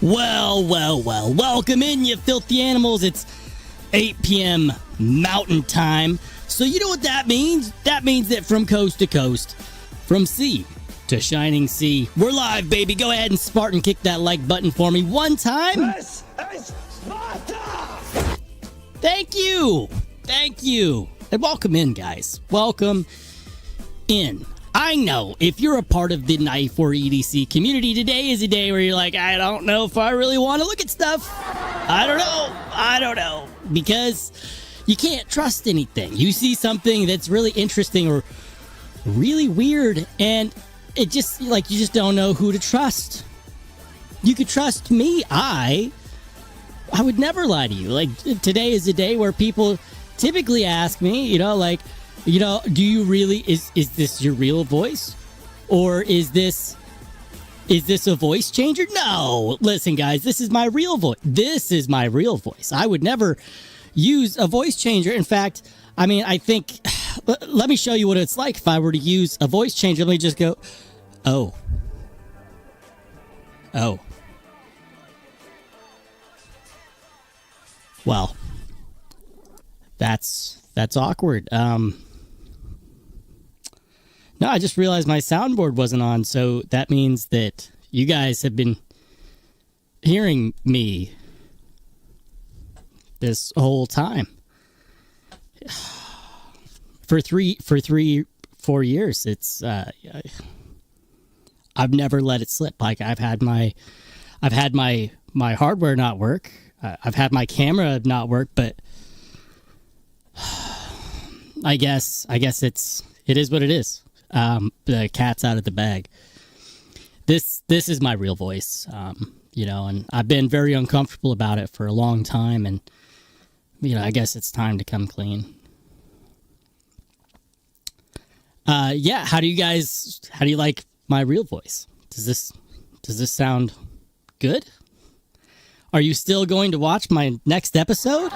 Well. Welcome in, you filthy animals. It's 8 p.m. Mountain Time. So you know what that means? That means that from coast to coast, from sea to shining sea, we're live, baby. Go ahead and Spartan kick that like button for me one time. This is Sparta! Thank you. And welcome in, guys. Welcome in. I know if you're a part of the Knife War EDC community, today is a day where you're like, I don't know if I really want to look at stuff. I don't know. Because you can't trust anything. You see something that's really interesting or really weird, and it just, like, you just don't know who to trust. You could trust me. I would never lie to you. Like, today is a day where people typically ask me, do you really, is this your real voice? Or is this a voice changer? No. Listen, guys, this is my real voice. I would never use a voice changer. In fact, I think, let me show you what it's like if I were to use a voice changer. Let me just go, oh. Well, that's awkward. No, I just realized my soundboard wasn't on, so that means that you guys have been hearing me this whole time. For 4 years, it's I've never let it slip. Like, I've had my hardware not work. I've had my camera not work, but I guess it is what it is. The cat's out of the bag. This is my real voice, and I've been very uncomfortable about it for a long time, and I guess it's time to come clean. How do you like my real voice? Does this sound good? Are you still going to watch my next episode?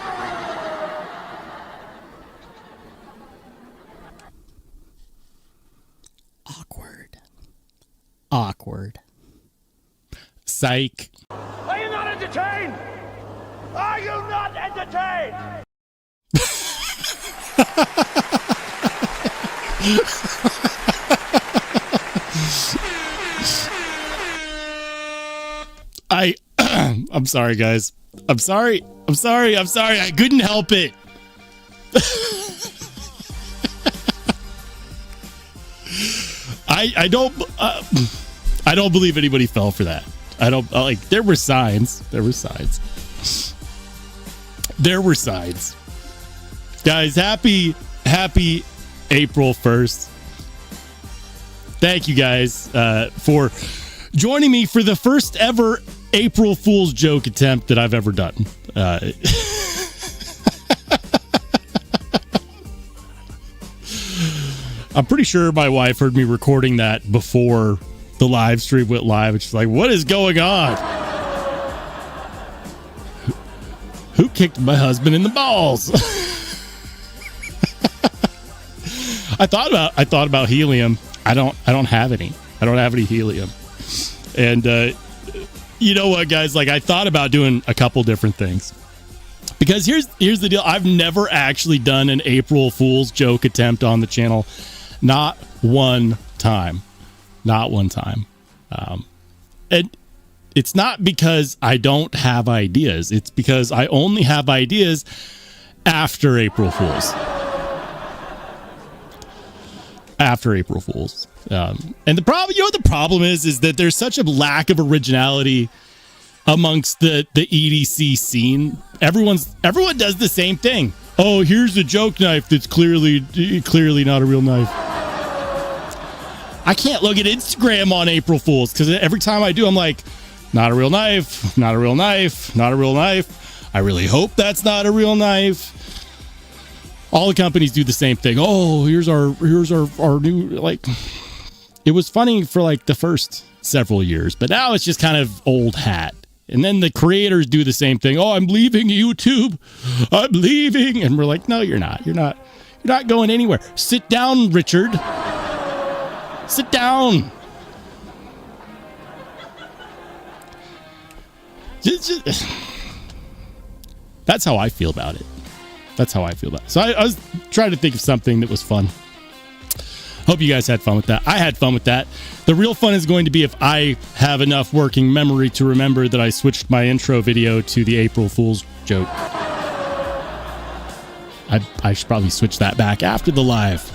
Awkward. Psych. Are you not entertained? Are you not entertained? I'm sorry, guys. I'm sorry. I couldn't help it. I don't believe anybody fell for that. There were signs. Guys, happy April 1st. Thank you guys for joining me for the first ever April Fool's joke attempt that I've ever done. I'm pretty sure my wife heard me recording that before the live stream went live. And she's like, what is going on? Who kicked my husband in the balls? I thought about helium. I don't have any. I don't have any helium. And you know what, guys? Like, I thought about doing a couple different things. Because here's the deal. I've never actually done an April Fool's joke attempt on the channel. Not one time. And it's not because I don't have ideas. It's because I only have ideas after April Fools. And the problem is that there's such a lack of originality amongst the EDC scene. Everyone does the same thing. Oh, here's a joke knife that's clearly not a real knife. I can't look at Instagram on April Fools because every time I do, I'm like, not a real knife. I really hope that's not a real knife. All the companies do the same thing. Oh, here's our new, like, it was funny for like the first several years, but now it's just kind of old hat. And then the creators do the same thing. Oh, I'm leaving YouTube. I'm leaving. And we're like, no, you're not. You're not going anywhere. Sit down, Richard. Sit down. That's how I feel about it. So I was trying to think of something that was fun. Hope you guys had fun with that. I had fun with that. The real fun is going to be if I have enough working memory to remember that I switched my intro video to the April Fool's joke. I should probably switch that back after the live.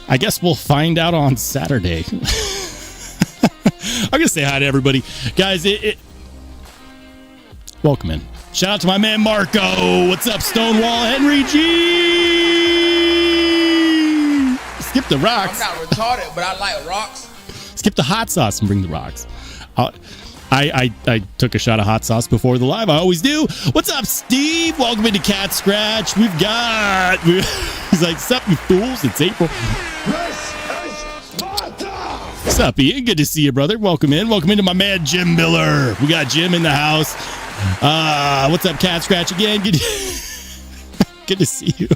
I guess we'll find out on Saturday. I'm going to say hi to everybody. Guys, welcome in. Shout out to my man Marco. What's up, Stonewall Henry G? Skip the rocks. I'm not retarded, but I like rocks. Skip the hot sauce and bring the rocks. I took a shot of hot sauce before the live. I always do. What's up, Steve? Welcome into Cat Scratch. He's like, what's up, you fools? It's April. What's up, Ian? Good to see you, brother. Welcome in. Welcome into my man, Jim Miller. We got Jim in the house. What's up, Cat Scratch again? Good to see you.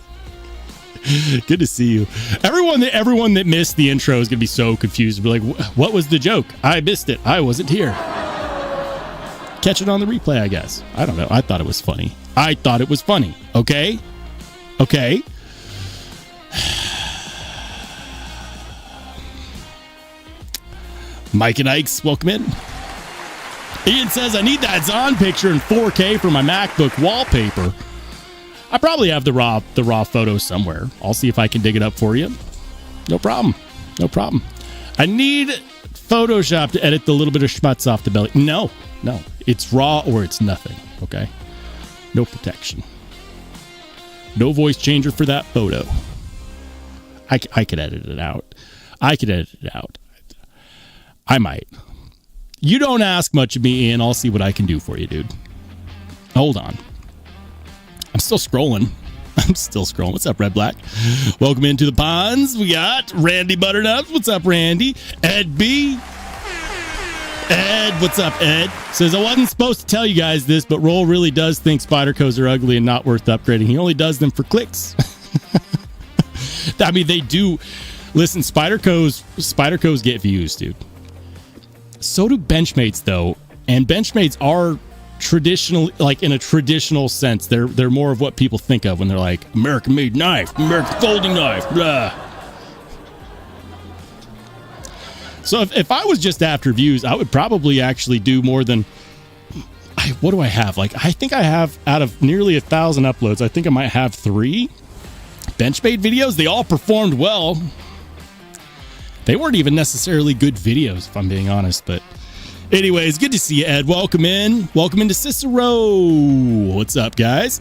Good to see you. Everyone that missed the intro is going to be so confused. Be like, what was the joke? I missed it. I wasn't here. Catch it on the replay, I guess. I don't know. I thought it was funny. Okay? Mike and Ikes, welcome in. Ian says, I need that Zon picture in 4K for my MacBook wallpaper. I probably have the raw photo somewhere. I'll see if I can dig it up for you. No problem. I need Photoshop to edit the little bit of schmutz off the belly. No. It's raw or it's nothing, okay? No protection. No voice changer for that photo. I could edit it out. I might. You don't ask much of me, Ian. I'll see what I can do for you, dude. Hold on. I'm still scrolling. What's up, Red Black? Welcome into the ponds. We got Randy Butternuts. What's up, Randy? Ed B. Ed, what's up, Ed? Says, I wasn't supposed to tell you guys this, but Roll really does think Spydercos are ugly and not worth upgrading. He only does them for clicks. I mean, they do. Listen, Spydercos get views, dude. So do benchmates, though. And benchmates are traditional, like in a traditional sense. They're more of what people think of when they're like American-made knife, American folding knife, blah. So if I was just after views, I would probably actually do more than... What do I have? Like, I think I have, out of nearly 1,000 uploads, I think I might have 3 benchmade videos. They all performed well. They weren't even necessarily good videos, if I'm being honest. But anyways, good to see you, Ed. Welcome in. Welcome into Cicero. What's up, guys?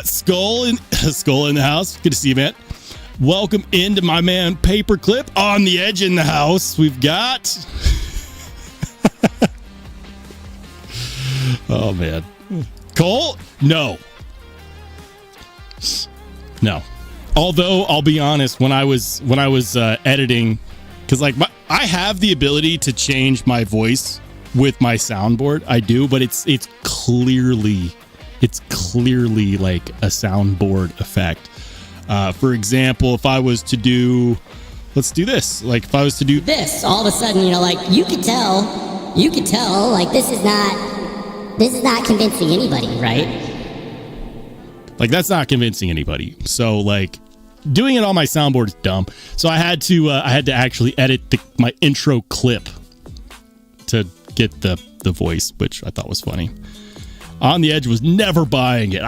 Skull in the house. Good to see you, man. Welcome into my man Paperclip on the edge in the house. We've got... Oh, man. Cole? No. Although, I'll be honest, when I was editing, because like I have the ability to change my voice with my soundboard. I do, but it's clearly like a soundboard effect. For example, if I was to do, let's do this. Like if I was to do this, all of a sudden, like you could tell, like this is not convincing anybody, right? Like that's not convincing anybody. So like doing it on my soundboard is dumb. So I had to actually edit my intro clip to get the voice, which I thought was funny. On the Edge was never buying it.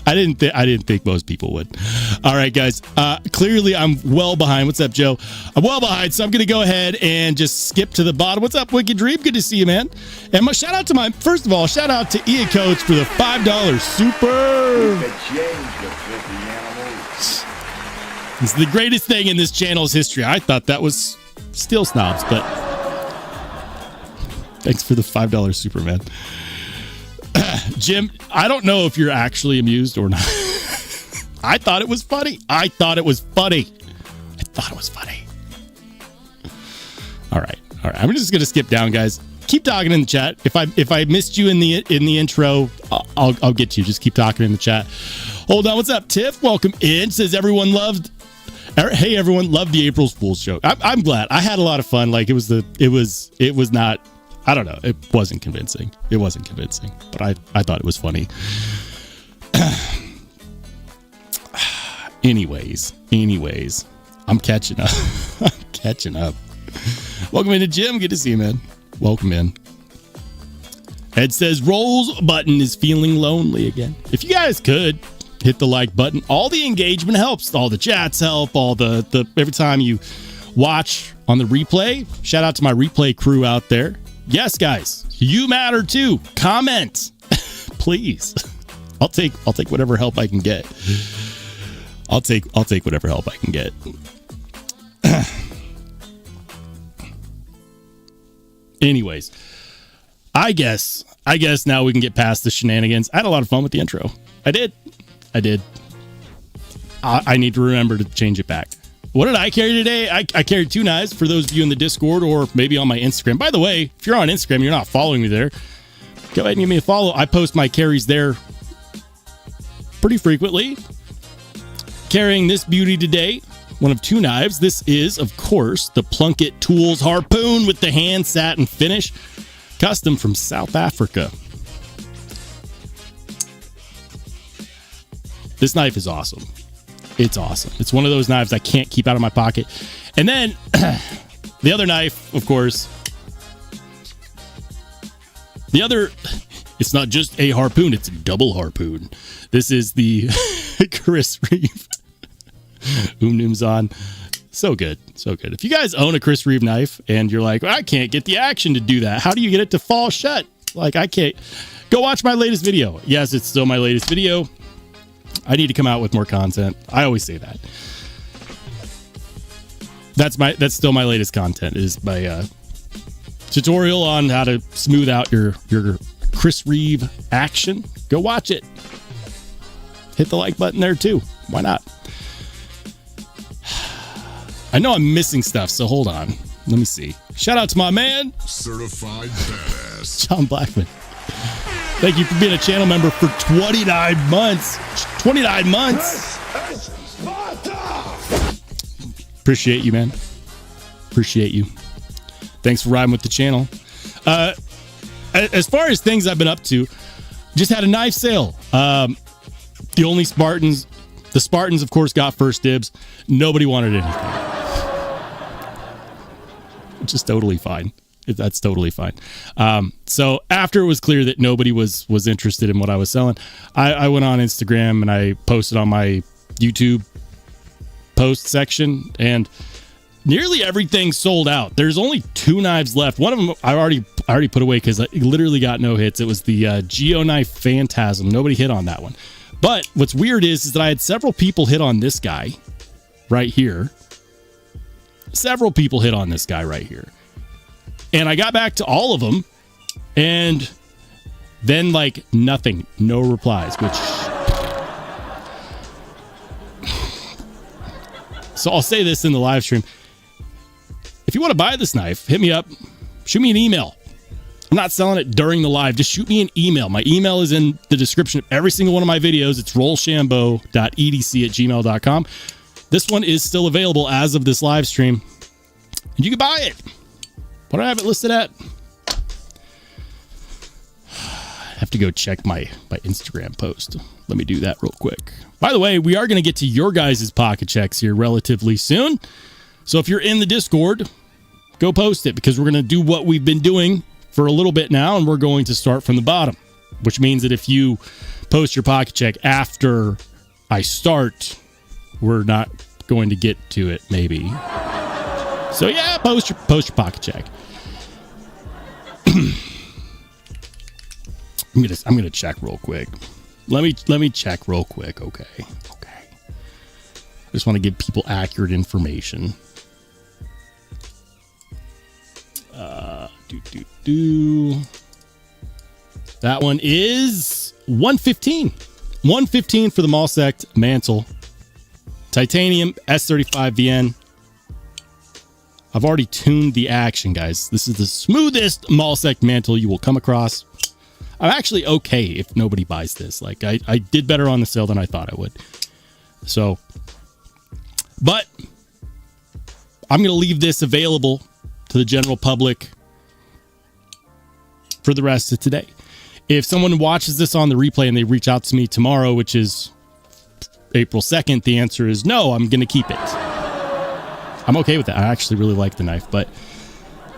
I didn't think most people would. All right, guys. Clearly, I'm well behind. What's up, Joe? I'm well behind, so I'm going to go ahead and just skip to the bottom. What's up, Wicked Dream? Good to see you, man. And shout out to Ian Coates for the $5 super. It's the greatest thing in this channel's history. I thought that was Steel Snobs, but thanks for the $5 super, man. Jim, I don't know if you're actually amused or not. I thought it was funny. All right. I'm just gonna skip down, guys. Keep talking in the chat. If I missed you in the intro, I'll get to you. Just keep talking in the chat. Hold on. What's up, Tiff? Welcome in. Says everyone loved Hey everyone, love the April Fool's joke. I'm glad. I had a lot of fun. Like it was not. I don't know. It wasn't convincing. But I thought it was funny. Anyways, I'm catching up. Welcome into Jim. Good to see you, man. Welcome in. Ed says Rolls button is feeling lonely again. If you guys could hit the like button, all the engagement helps. All the chats help. All the every time you watch on the replay. Shout out to my replay crew out there. Yes, guys, you matter too. Comment, please. I'll take whatever help I can get. I'll take whatever help I can get. Anyways, I guess now we can get past the shenanigans. I had a lot of fun with the intro. I did. I need to remember to change it back. What did I carry today? I carried 2 knives for those of you in the Discord or maybe on my Instagram. By the way, if you're on Instagram and you're not following me there, go ahead and give me a follow. I post my carries there pretty frequently. Carrying this beauty today, one of 2 knives. This is, of course, the Plunkett Tools Harpoon with the hand satin finish, custom from South Africa. This knife is awesome. It's awesome. It's one of those knives I can't keep out of my pocket. And then the other knife, of course, it's not just a harpoon, it's a double harpoon. This is the Chris Reeve Noom's So good. If you guys own a Chris Reeve knife and you're like, I can't get the action to do that, how do you get it to fall shut? Like, I can't. Go watch my latest video. Yes, it's still my latest video. I need to come out with more content. I always say that. That's still my latest content, is my tutorial on how to smooth out your Chris Reeve action. Go watch it. Hit the like button there too. Why not? I know I'm missing stuff, so hold on. Let me see. Shout out to my man, Certified Badass, John Blackman. Thank you for being a channel member for 29 months. 29 months. Appreciate you, man. Appreciate you. Thanks for riding with the channel. As far as things I've been up to, just had a knife sale. The Spartans, of course, got first dibs. Nobody wanted anything. Which is totally fine. That's totally fine. So after it was clear that nobody was interested in what I was selling, I went on Instagram and I posted on my YouTube post section, and nearly everything sold out. There's only 2 knives left. One of them I already put away because it literally got no hits. It was the Geoknife Phantasm. Nobody hit on that one. But what's weird is that I had several people hit on this guy right here. Several people hit on this guy right here. And I got back to all of them, and then, like, nothing. No replies, which... So I'll say this in the live stream. If you want to buy this knife, hit me up. Shoot me an email. I'm not selling it during the live. Just shoot me an email. My email is in the description of every single one of my videos. It's rollshambo.edc@gmail.com. This one is still available as of this live stream. And you can buy it. What do I have it listed at? I have to go check my Instagram post. Let me do that real quick. By the way, we are going to get to your guys' pocket checks here relatively soon. So if you're in the Discord, go post it, because we're going to do what we've been doing for a little bit now, and we're going to start from the bottom, which means that if you post your pocket check after I start, we're not going to get to it, maybe. So yeah, post your pocket check. I'm gonna check real quick. Let me check real quick. Okay. I just want to give people accurate information. That one is 115. 115 for the Malsect mantle. Titanium S35 VN. I've already tuned the action, guys. This is the smoothest Malsect mantle you will come across. I'm actually okay if nobody buys this. Like, I did better on the sale than I thought I would. So, But I'm going to leave this available to the general public for the rest of today. If someone watches this on the replay and they reach out to me tomorrow, which is April 2nd, the answer is no, I'm going to keep it. I'm okay with that. I actually really like the knife, but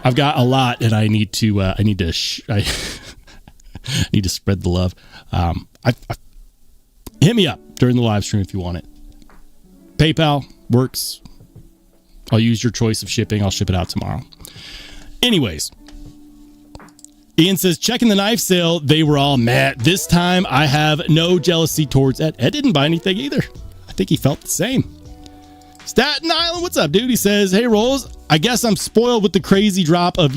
I've got a lot and I need to I need to spread the love. Hit me up during the live stream if you want it. PayPal works. I'll use your choice of shipping. I'll ship it out tomorrow. Anyways, Ian says, checking the knife sale, they were all mad. This time, I have no jealousy towards Ed. Ed didn't buy anything either. I think he felt the same. Staten Island, what's up, dude? He says, hey, Rolls, I guess I'm spoiled with the crazy drop of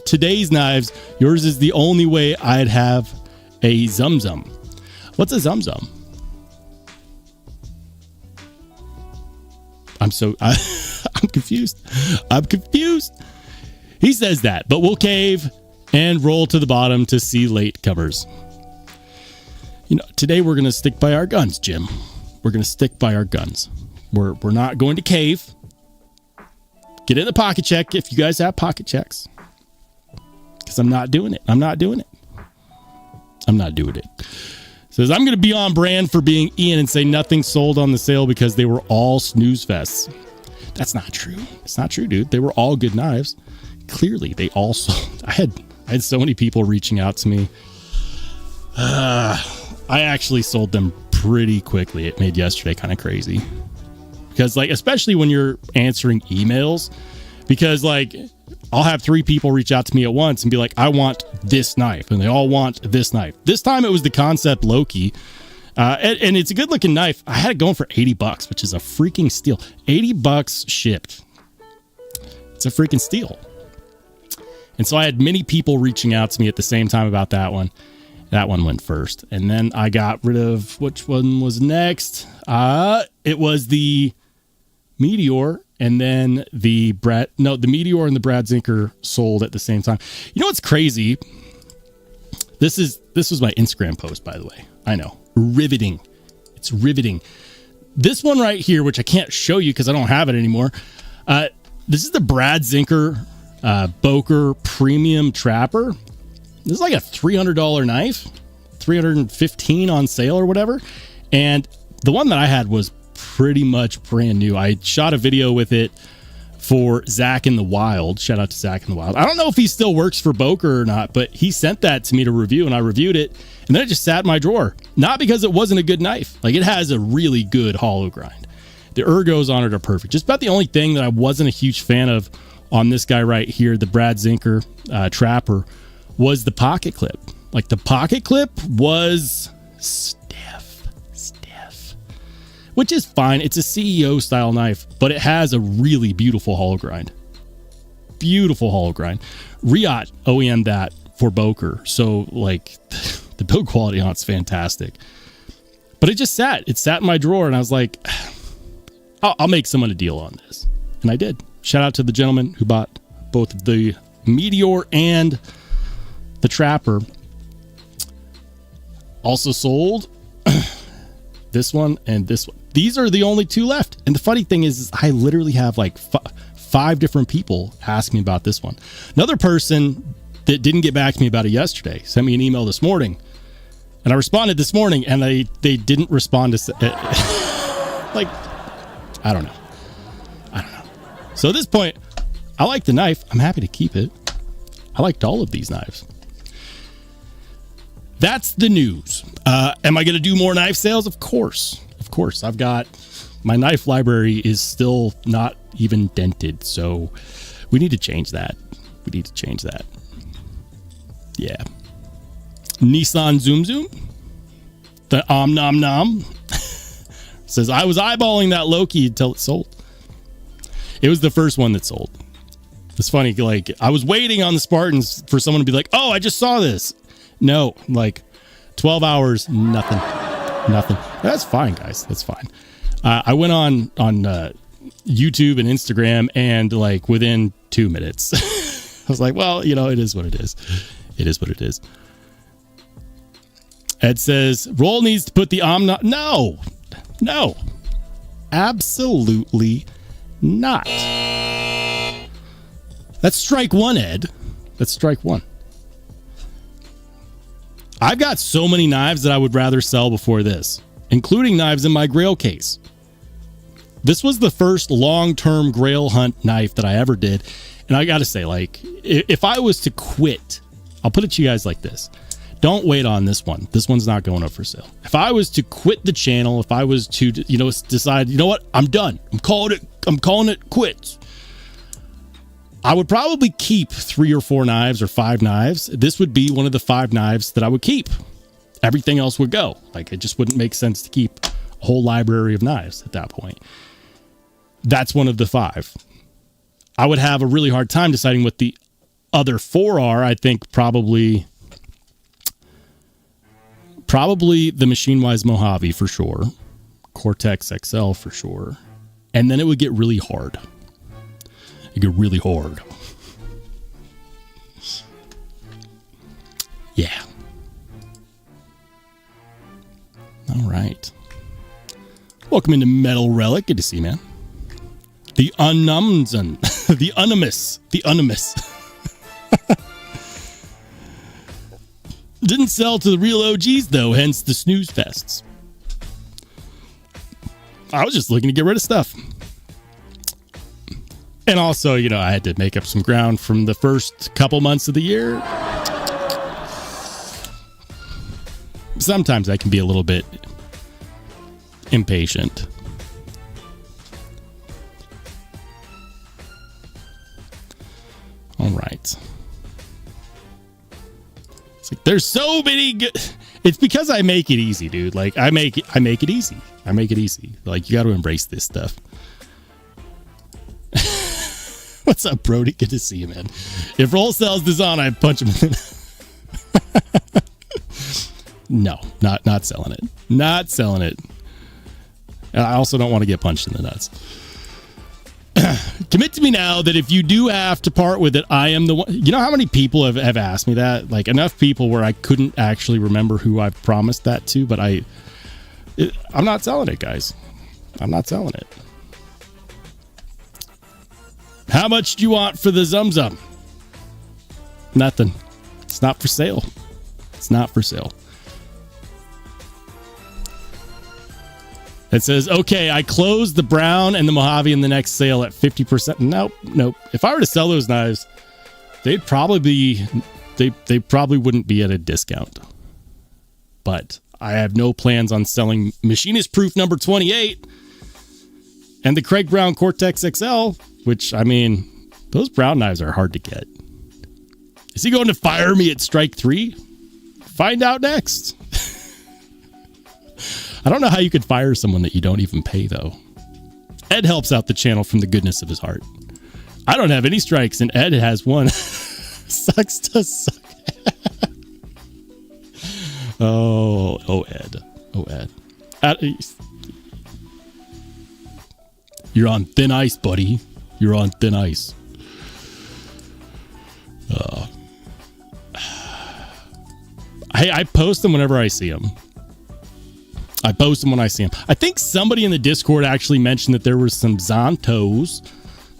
today's knives. Yours is the only way I'd have a Zum Zum. What's a Zum Zum? I'm confused. I'm confused. He says that, but we'll cave and roll to the bottom to see late covers. You know, today we're going to stick by our guns, Jim. We're going to stick by our guns. We're not going to cave. Get in the pocket check if you guys have pocket checks. Because I'm not doing it. I'm not doing it. Says, I'm going to be on brand for being Ian and say nothing sold on the sale because they were all snooze fests. That's not true. It's not true, dude. They were all good knives. Clearly, they all sold. I had so many people reaching out to me. I actually sold them pretty quickly. It made yesterday kind of crazy. Because, like, especially when you're answering emails, because, like, I'll have 3 people reach out to me at once and be like, I want this knife. And they all want this knife. This time it was the Concept Loki. And it's a good looking knife. I had it going for $80, which is a freaking steal. $80 shipped. It's a freaking steal. And so I had many people reaching out to me at the same time about that one. That one went first. And then I got rid of, which one was next? It was the Meteor, and then the Meteor and the Brad Zinker sold at the same time. You know what's crazy? This was my Instagram post, by the way. I know. Riveting. It's riveting. This one right here, which I can't show you because I don't have it anymore. This is the Brad Zinker Boker Premium Trapper. This is like a $300 knife. $315 on sale or whatever. And the one that I had was pretty much brand new. I shot a video with it for Zach in the Wild. Shout out to Zach in the Wild. I don't know if he still works for Boker or not, but he sent that to me to review, and I reviewed it, and then it just sat in my drawer. Not because it wasn't a good knife. Like, it has a really good hollow grind. The ergos on it are perfect. Just about the only thing that I wasn't a huge fan of on this guy right here, the Brad Zinker Trapper, was the pocket clip. Like, the pocket clip was stiff. Which is fine. It's a CEO style knife, but it has a really beautiful hollow grind. Beautiful hollow grind. Riot OEM'd that for Boker. So, like, the build quality on it's fantastic. But it just sat. It sat in my drawer, and I was like, I'll make someone a deal on this. And I did. Shout out to the gentleman who bought both the Meteor and the Trapper. Also sold this one and this one. These are the only 2 left. And the funny thing is I literally have like 5 different people ask me about this one. Another person that didn't get back to me about it yesterday sent me an email this morning. And I responded this morning, and they didn't respond to... like, I don't know. So at this point, I like the knife. I'm happy to keep it. I liked all of these knives. That's the news. Am I going to do more knife sales? Of course. I've got... My knife library is still not even dented, so we need to change that. Yeah. Nissan Zoom Zoom. The Nom Nom. Says, I was eyeballing that Loki until it sold. It was the first one that sold. It's funny, like, I was waiting on the Spartans for someone to be like, oh, I just saw this. No, like, 12 hours, nothing. That's fine, guys. That's fine. I went on YouTube and Instagram, and, like, within 2 minutes, I was like, well, you know, it is what it is. Ed says, Roll needs to put the No. Absolutely not. That's strike one, Ed. That's strike one. I've got so many knives that I would rather sell before this, including knives in my Grail case. This was the first long-term Grail hunt knife that I ever did. And I got to say, like, if I was to quit, I'll put it to you guys like this. Don't wait on this one. This one's not going up for sale. If I was to quit the channel, if I was to, decide, you know what, I'm done. I'm calling it quits. I would probably keep 3 or 4 knives or 5 knives. This would be one of the 5 knives that I would keep. Everything else would go. Like, it just wouldn't make sense to keep a whole library of knives at that point. That's one of the 5. I would have a really hard time deciding what the other 4 are. I think probably the Machine Wise Mojave for sure. Cortex XL for sure. And then it would get really hard. It get really hard. Yeah. All right. Welcome into Metal Relic. Good to see you, man. The Unumsen. The Unimus. The Unimus. Didn't sell to the real OGs, though, hence the snooze fests. I was just looking to get rid of stuff. And also, I had to make up some ground from the first couple months of the year. Sometimes I can be a little bit impatient. All right. It's like there's so many good. It's because I make it easy, dude. Like I make it easy. I make it easy. Like you got to embrace this stuff. What's up, Brody? Good to see you, man. If Roll sells this on, I'd punch him in. No, not selling it. Not selling it. And I also don't want to get punched in the nuts. Commit to me now that if you do have to part with it, I am the one. You know how many people have asked me that? Like enough people where I couldn't actually remember who I've promised that to, but I'm not selling it, guys. I'm not selling it. How much do you want for the Zum Zum? Nothing. It's not for sale. It's not for sale. It says, okay, I closed the brown and the Mojave in the next sale at 50%. Nope. If I were to sell those knives, they'd probably wouldn't be at a discount. But I have no plans on selling Machinist Proof number 28 and the Craig Brown Cortex XL, which, I mean, those brown knives are hard to get. Is he going to fire me at strike 3? Find out next. I don't know how you could fire someone that you don't even pay, though. Ed helps out the channel from the goodness of his heart. I don't have any strikes, and Ed has one. Sucks to suck. Oh, Ed. Oh, Ed. You're on thin ice, buddy. You're on thin ice. I post them whenever I see them. I post them when I see them. I think somebody in the Discord actually mentioned that there were some Zontos,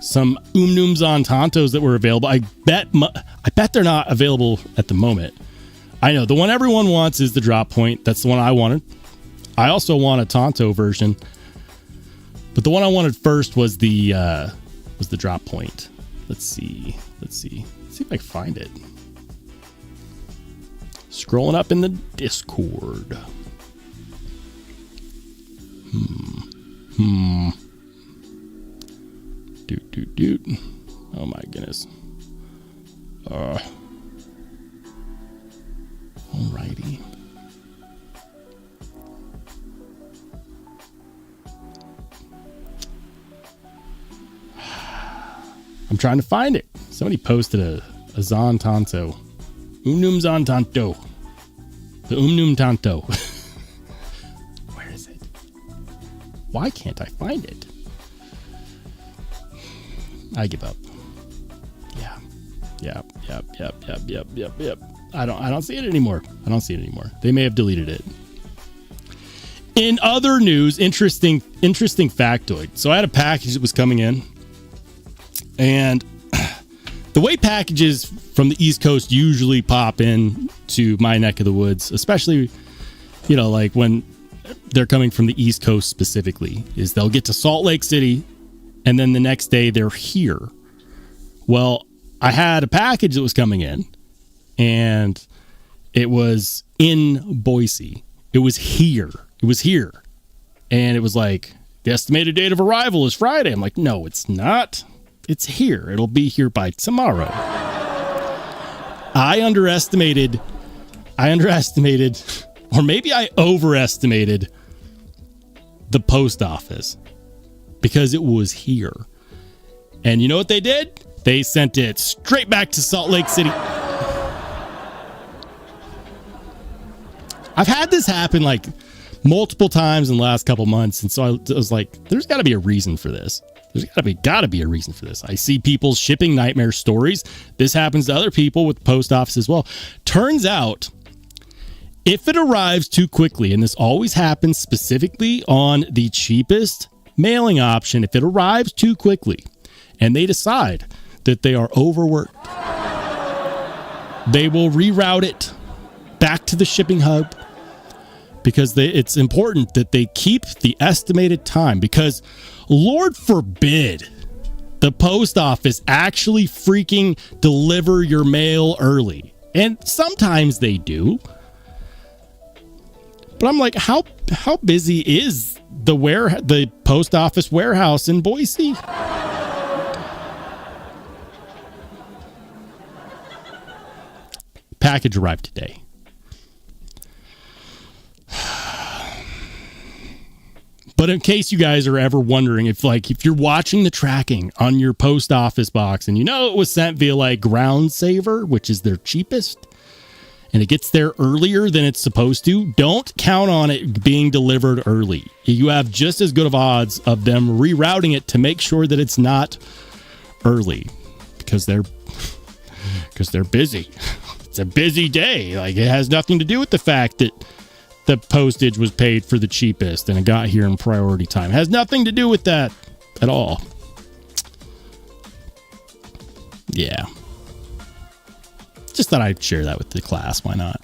some Umnum Zontantos that were available. I bet they're not available at the moment. I know the one everyone wants is the drop point. That's the one I wanted. I also want a Tonto version, but the one I wanted first was the drop point. Let's see if I can find it. Scrolling up in the Discord. Doot. Oh my goodness. Alrighty. I'm trying to find it. Somebody posted a Zontanto. Umnum Zontanto. The Umnum Tanto. Where is it? Why can't I find it? I give up. Yeah. Yep. I don't see it anymore. They may have deleted it. In other news, interesting factoid. So I had a package that was coming in, and the way packages from the East Coast usually pop in to my neck of the woods, especially, like when they're coming from the East Coast specifically, is they'll get to Salt Lake City, and then the next day they're here. Well, I had a package that was coming in, and it was in Boise. It was here. And it was like, the estimated date of arrival is Friday. I'm like, no, it's not. It's here. It'll be here by tomorrow. I underestimated, or maybe I overestimated the post office because it was here. And you know what they did? They sent it straight back to Salt Lake City. I've had this happen like multiple times in the last couple months, and so I was like, there's got to be a reason for this. There's got to be a reason for this. I see people shipping nightmare stories. This happens to other people with the post office as well. Turns out, if it arrives too quickly, and this always happens specifically on the cheapest mailing option, if it arrives too quickly and they decide that they are overworked, they will reroute it back to the shipping hub, because it's important that they keep the estimated time, because Lord forbid the post office actually freaking deliver your mail early. And sometimes they do. But I'm like, how busy is the post office warehouse in Boise? Package arrived today. But in case you guys are ever wondering, if you're watching the tracking on your post office box and it was sent via like Ground Saver, which is their cheapest, and it gets there earlier than it's supposed to, don't count on it being delivered early. You have just as good of odds of them rerouting it to make sure that it's not early, because they're busy. It's a busy day. Like, it has nothing to do with the fact that the postage was paid for the cheapest and it got here in priority time. It has nothing to do with that at all. Yeah. Just thought I'd share that with the class. Why not?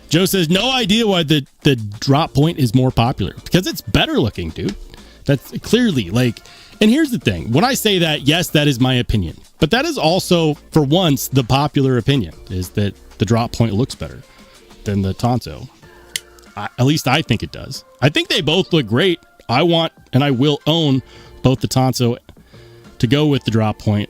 Joe says, no idea why the drop point is more popular. Because it's better looking, dude. That's clearly and here's the thing. When I say that, yes, that is my opinion. But that is also, for once, the popular opinion, is that the drop point looks better than the Tonto. At least I think it does. I think they both look great. I want and I will own both the Tonto to go with the drop point.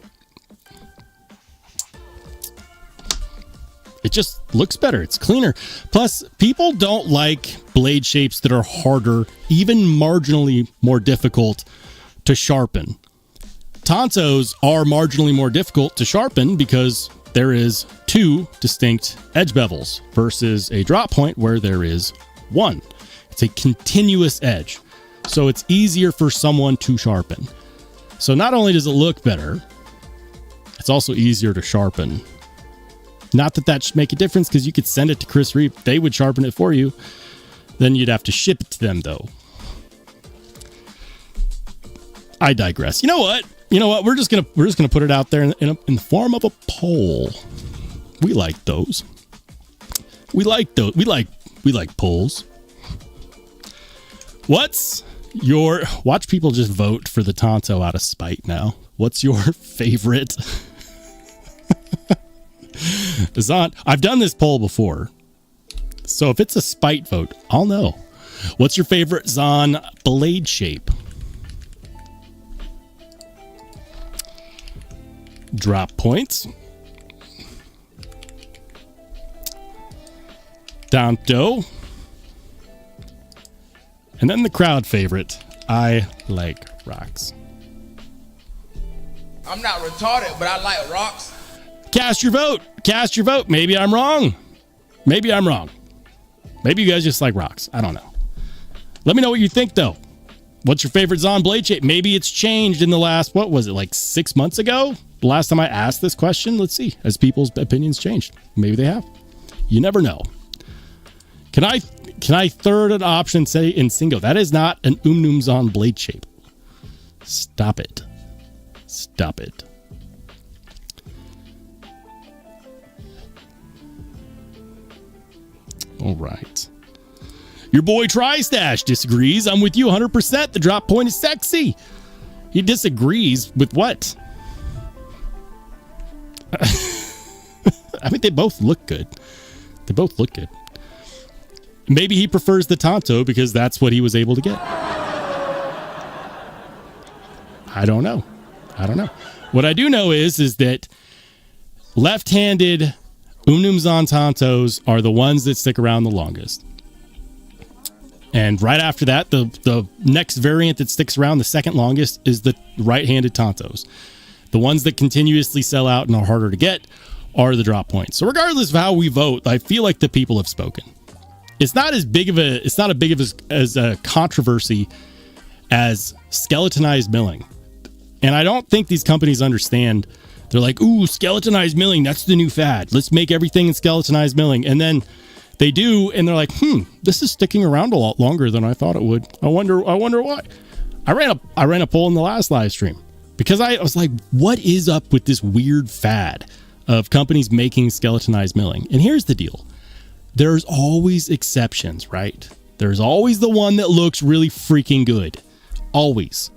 It just looks better. It's cleaner. Plus, people don't like blade shapes that are harder, even marginally more difficult to sharpen. Tontos are marginally more difficult to sharpen because there is 2 distinct edge bevels versus a drop point where there is 1. It's a continuous edge, so it's easier for someone to sharpen. So not only does it look better, it's also easier to sharpen. Not that should make a difference, because you could send it to Chris Reap. They would sharpen it for you. Then you'd have to ship it to them, though. I digress. You know what? We're just gonna put it out there in the form of a poll. We like those. We like those. We like polls. Watch people just vote for the Tonto out of spite now. What's your favorite? Zon, I've done this poll before, so if it's a spite vote, I'll know. What's your favorite Zon blade shape? Drop points. Tonto. And then the crowd favorite, I like rocks. I'm not retarded, but I like rocks. Cast your vote. Cast your vote. Maybe I'm wrong. Maybe you guys just like rocks. I don't know. Let me know what you think, though. What's your favorite Zon blade shape? Maybe it's changed in the last, 6 months ago? The last time I asked this question? Let's see. Has people's opinions changed? Maybe they have. You never know. Can I third an option say in single? That is not an Umnumzon blade shape. Stop it. Stop it. All right. Your boy TriStash disagrees. I'm with you 100%. The drop point is sexy. He disagrees with what? I mean, they both look good. They both look good. Maybe he prefers the Tonto because that's what he was able to get. I don't know. What I do know is that left-handed Umnumzon Tontos are the ones that stick around the longest. And right after that, the next variant that sticks around the second longest is the right-handed Tontos. The ones that continuously sell out and are harder to get are the drop points. So regardless of how we vote, I feel like the people have spoken. It's not as big of a controversy as skeletonized milling. And I don't think these companies understand. They're like, ooh, skeletonized milling, that's the new fad. Let's make everything in skeletonized milling. And then they do, and they're like, this is sticking around a lot longer than I thought it would. I wonder why. I ran a poll in the last live stream because I was like, what is up with this weird fad of companies making skeletonized milling? And here's the deal. There's always exceptions, right? There's always the one that looks really freaking good. Always.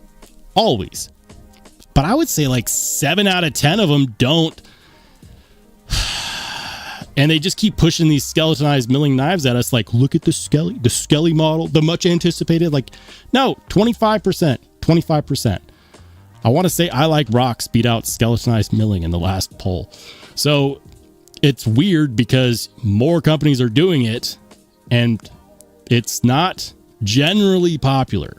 But I would say like 7 out of 10 of them don't. And they just keep pushing these skeletonized milling knives at us like, look at the Skelly model, the much anticipated. Like, no, 25%. I want to say I Like Rocks beat out skeletonized milling in the last poll. So it's weird because more companies are doing it and it's not generally popular.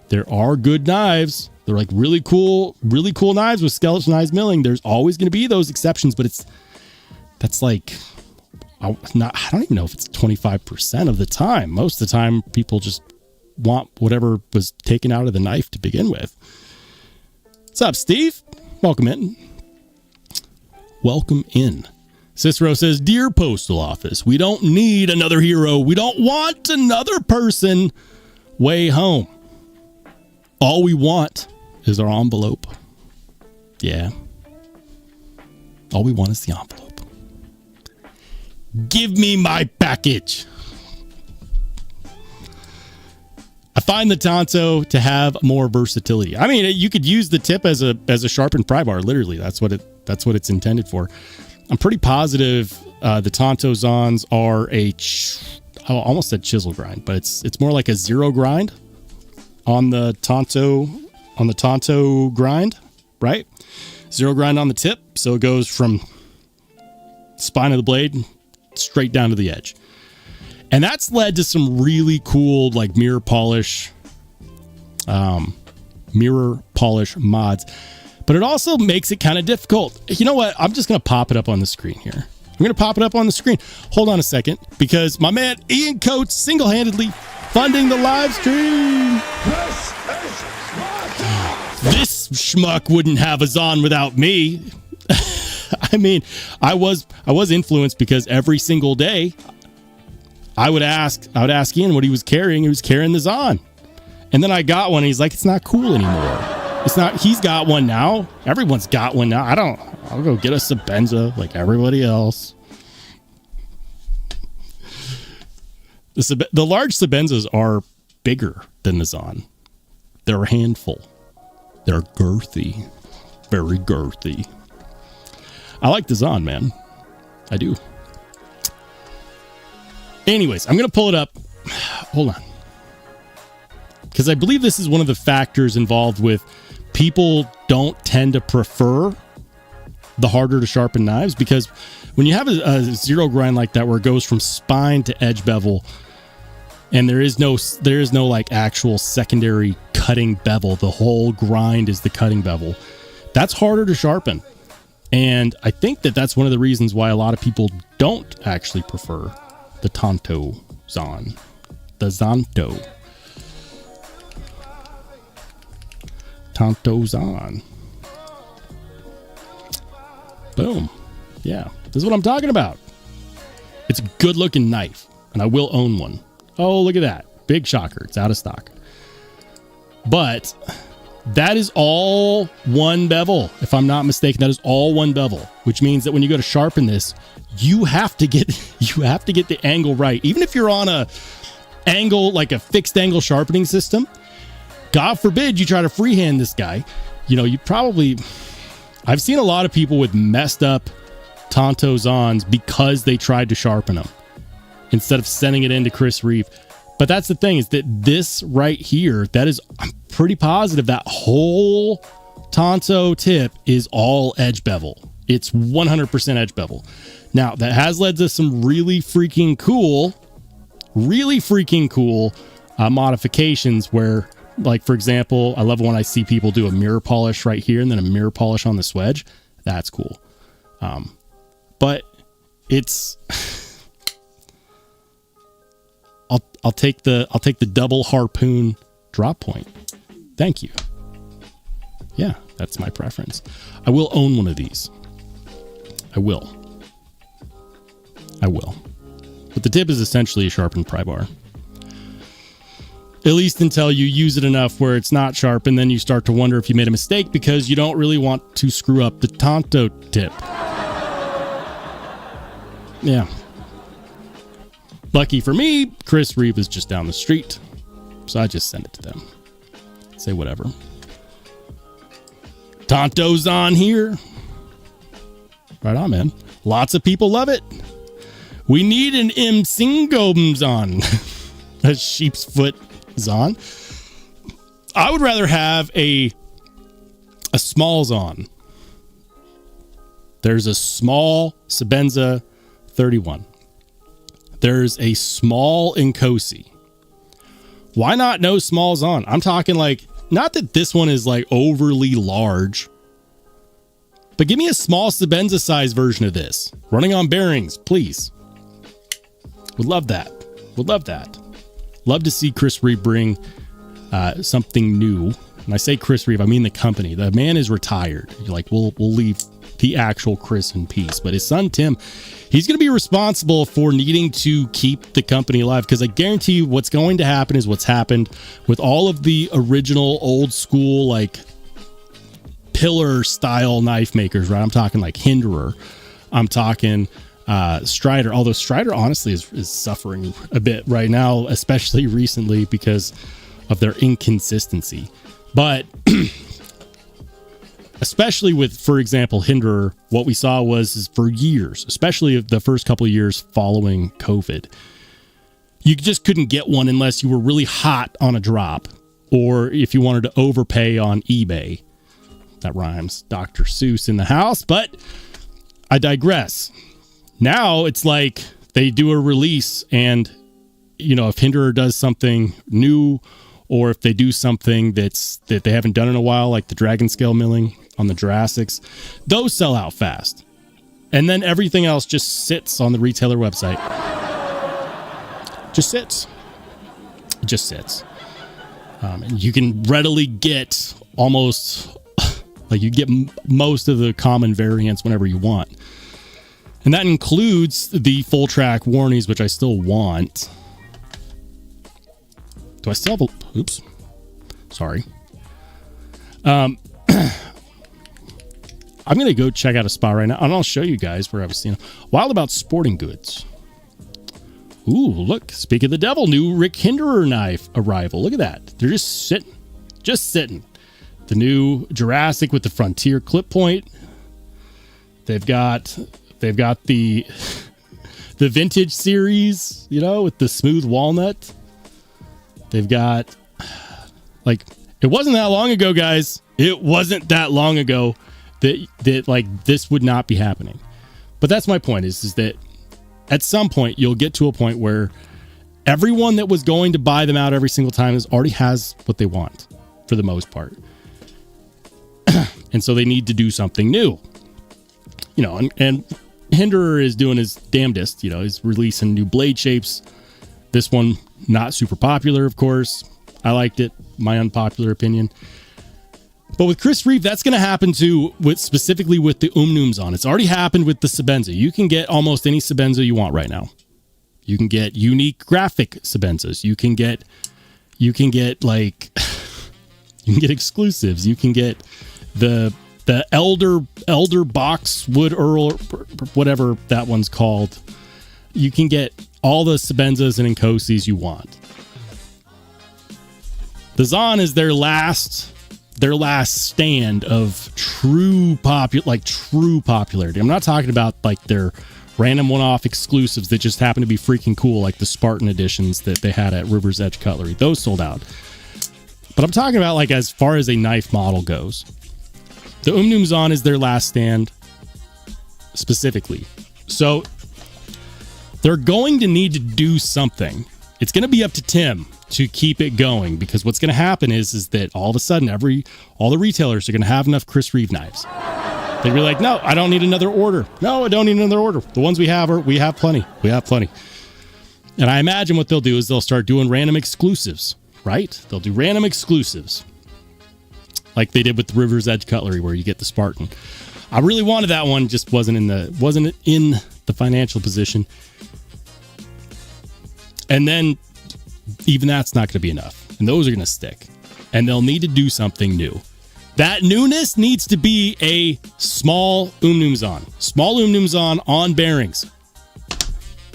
There are good knives. They're like really cool knives with skeletonized milling. There's always going to be those exceptions, but that's like, I don't even know if it's 25% of the time. Most of the time, people just want whatever was taken out of the knife to begin with. What's up, Steve? Welcome in. Cicero says, Dear Postal Office, we don't need another hero. We don't want another person way home. All we want is our envelope. Yeah. All we want is the envelope. Give me my package. I find the Tonto to have more versatility. I mean, you could use the tip as a sharpened pry bar. Literally, that's what it's intended for. I'm pretty positive the Tonto Zons are I almost said chisel grind, but it's more like a zero grind on the Tonto grind, right? Zero grind on the tip, so it goes from spine of the blade straight down to the edge. And that's led to some really cool like mirror polish mods. But it also makes it kind of difficult. You know what? I'm just going to pop it up on the screen here. I'm going to pop it up on the screen. Hold on a second, because my man Ian Coates single-handedly funding the live stream. This schmuck wouldn't have a Zon without me. I mean, I was influenced because every single day I would ask Ian what he was carrying. He was carrying the Zon. And then I got one and he's like, it's not cool anymore. It's not, he's got one now. Everyone's got one now. I'll go get a Sebenza like everybody else. The large Sebenzas are bigger than the Zon. They're a handful. They're girthy. Very girthy. I like the Zon, man. I do. Anyways, I'm going to pull it up. Hold on. Because I believe this is one of the factors involved with people don't tend to prefer the harder to sharpen knives, because when you have a zero grind like that where it goes from spine to edge bevel and there is no like actual secondary cutting bevel, the whole grind is the cutting bevel, that's harder to sharpen. And I think that's one of the reasons why a lot of people don't actually prefer the Tonto Zon. The Zonto. Tonto Zon. Boom. Yeah. This is what I'm talking about. It's a good looking knife. and I will own one. Oh, look at that. Big shocker. It's out of stock. But that is all one bevel. If I'm not mistaken, that is all one bevel, which means that when you go to sharpen this, you have to get the angle right. Even if you're on a angle, like a fixed angle sharpening system, God forbid you try to freehand this guy. I've seen a lot of people with messed up Tonto Zons because they tried to sharpen them instead of sending it into Chris Reeve. But that's the thing, is that this right here, I'm pretty positive that whole Tonto tip is all edge bevel. It's 100% edge bevel. Now, that has led to some really freaking cool modifications where, like, for example, I love when I see people do a mirror polish right here and then a mirror polish on the swedge. That's cool. But it's... I'll take the double harpoon drop point. Thank you. Yeah, that's my preference. I will own one of these. I will. But the tip is essentially a sharpened pry bar. At least until you use it enough where it's not sharp, and then you start to wonder if you made a mistake because you don't really want to screw up the Tonto tip. Yeah. Lucky for me, Chris Reeve is just down the street, so I just send it to them. Say whatever. Tonto's on here. Right on, man. Lots of people love it. We need an Msingom Zon. A sheep's foot Zon. I would rather have a small Zon. There's a small Sebenza 31. There's a small Nkosi. Why not no smalls on? I'm talking like, not that this one is like overly large, but give me a small Sebenza size version of this. Running on bearings, please. Would love that. Love to see Chris Reeve bring something new. When I say Chris Reeve, I mean the company. The man is retired. Like, we'll leave the actual Chris in peace. But his son, Tim, he's going to be responsible for needing to keep the company alive, because I guarantee you what's going to happen is what's happened with all of the original old school, like, pillar style knife makers, right? I'm talking like Hinderer. I'm talking Strider, although Strider honestly is suffering a bit right now, especially recently because of their inconsistency. But especially with, for example, Hinderer, what we saw was for years, especially the first couple of years following COVID, you just couldn't get one unless you were really hot on a drop, or if you wanted to overpay on eBay. That rhymes. Dr. Seuss in the house, but I digress. Now it's like they do a release, and if Hinderer does something new, or if they do something that they haven't done in a while, like the dragon scale milling on the Jurassics, those sell out fast. And then everything else just sits on the retailer website. Just sits. It just sits. And you can readily get almost, like, you get most of the common variants whenever you want. And that includes the full track warnies, which I still want. Do I still have a... Oops. Sorry. I'm going to go check out a spot right now, and I'll show you guys where I was seeing Wild About Sporting Goods. Ooh, look. Speak of the devil. New Rick Hinderer knife arrival. Look at that. They're just sitting. Just sitting. The new Jurassic with the Frontier clip point. They've got the vintage series, with the smooth walnut. They've got, like, it wasn't that long ago, guys. It wasn't that long ago that like this would not be happening. But that's my point, is that at some point you'll get to a point where everyone that was going to buy them out every single time already has what they want for the most part. And so they need to do something new. And Hinderer is doing his damnedest. He's releasing new blade shapes. This one, not super popular, of course. I liked it, my unpopular opinion. But with Chris Reeve, that's going to happen too, specifically with the Umnums on. It's already happened with the Sebenza. You can get almost any Sebenza you want right now. You can get unique graphic sabenzas. You can get like you can get exclusives. You can get the elder box wood earl, whatever that one's called. You can get all the sabenzas and inkosis you want. The Zon is their last stand of true popularity. I'm not talking about like their random one-off exclusives that just happen to be freaking cool, like the Spartan editions that they had at River's Edge Cutlery. Those sold out. But I'm talking about like as far as a knife model goes. The Zon is their last stand specifically. So they're going to need to do something. It's going to be up to Tim to keep it going, because what's going to happen is that all of a sudden all the retailers are going to have enough Chris Reeve knives. They'd be like, no, I don't need another order. No, I don't need another order. The ones we have plenty. We have plenty. And I imagine what they'll do is they'll start doing random exclusives, right? They'll do random exclusives like they did with the River's Edge Cutlery, where you get the Spartan. I really wanted that one, just wasn't in the financial position. And then even that's not going to be enough. And those are going to stick. And they'll need to do something new. That newness needs to be a small Zon. Small Zon on bearings.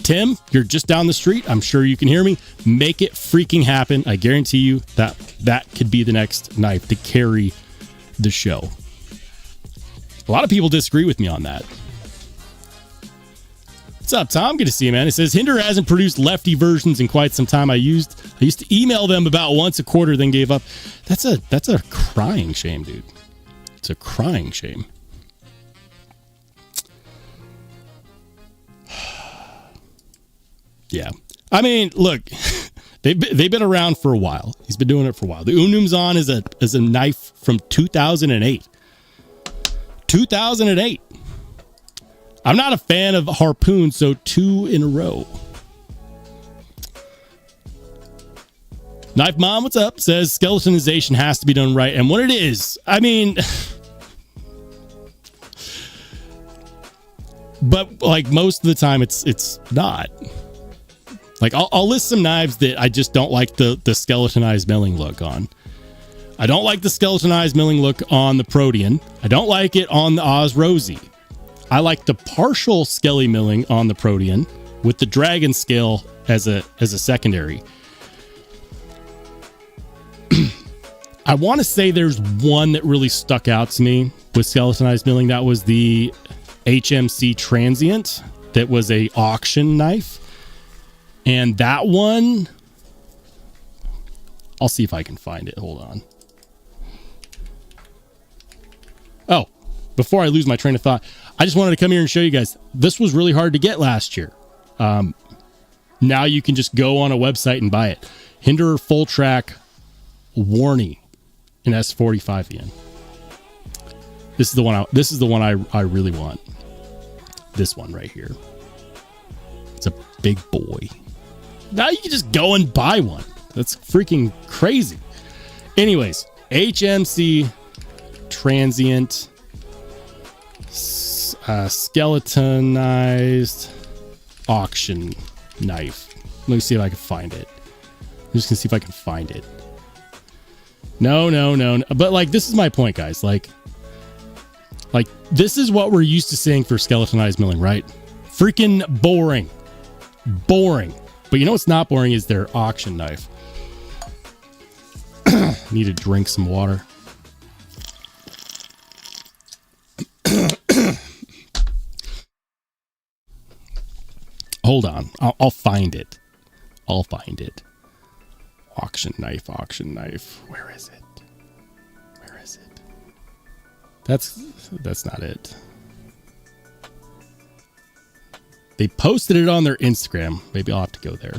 Tim, you're just down the street. I'm sure you can hear me. Make it freaking happen. I guarantee you that could be the next knife to carry the show. A lot of people disagree with me on that. What's up, Tom? Good to see you, man. It says Hinder hasn't produced lefty versions in quite some time. I used to email them about once a quarter, then gave up. That's a crying shame, dude. It's a crying shame. Yeah. I mean, look, they've been around for a while. He's been doing it for a while. The Zon is a knife from 2008. 2008. I'm not a fan of harpoon, so 2 in a row. Knife Mom, what's up? Says skeletonization has to be done right. And what it is, I mean, but like most of the time it's not. Like I'll list some knives that I just don't like the skeletonized milling look on. I don't like the skeletonized milling look on the Protean. I don't like it on the Oz Rosie. I like the partial skelly milling on the Protean with the dragon scale as a secondary. I want to say there's one that really stuck out to me with skeletonized milling. That was the HMC Transient. That was a auction knife. And that one, I'll see if I can find it. Hold on. Oh, before I lose my train of thought, I just wanted to come here and show you guys. This was really hard to get last year. Now you can just go on a website and buy it. Hinder Full Track Warney in S45 yen. This is the one I really want. This one right here. It's a big boy. Now you can just go and buy one. That's freaking crazy. Anyways, HMC Transient Skeletonized auction knife. Let me see if I can find it. I'm just gonna see if I can find it. No. But like, this is my point, guys. Like this is what we're used to seeing for skeletonized milling, right? Freaking boring. But you know what's not boring is their auction knife. Need to drink some water. Hold on. I'll find it. Auction knife. Where is it? That's not it. They posted it on their Instagram. Maybe I'll have to go there.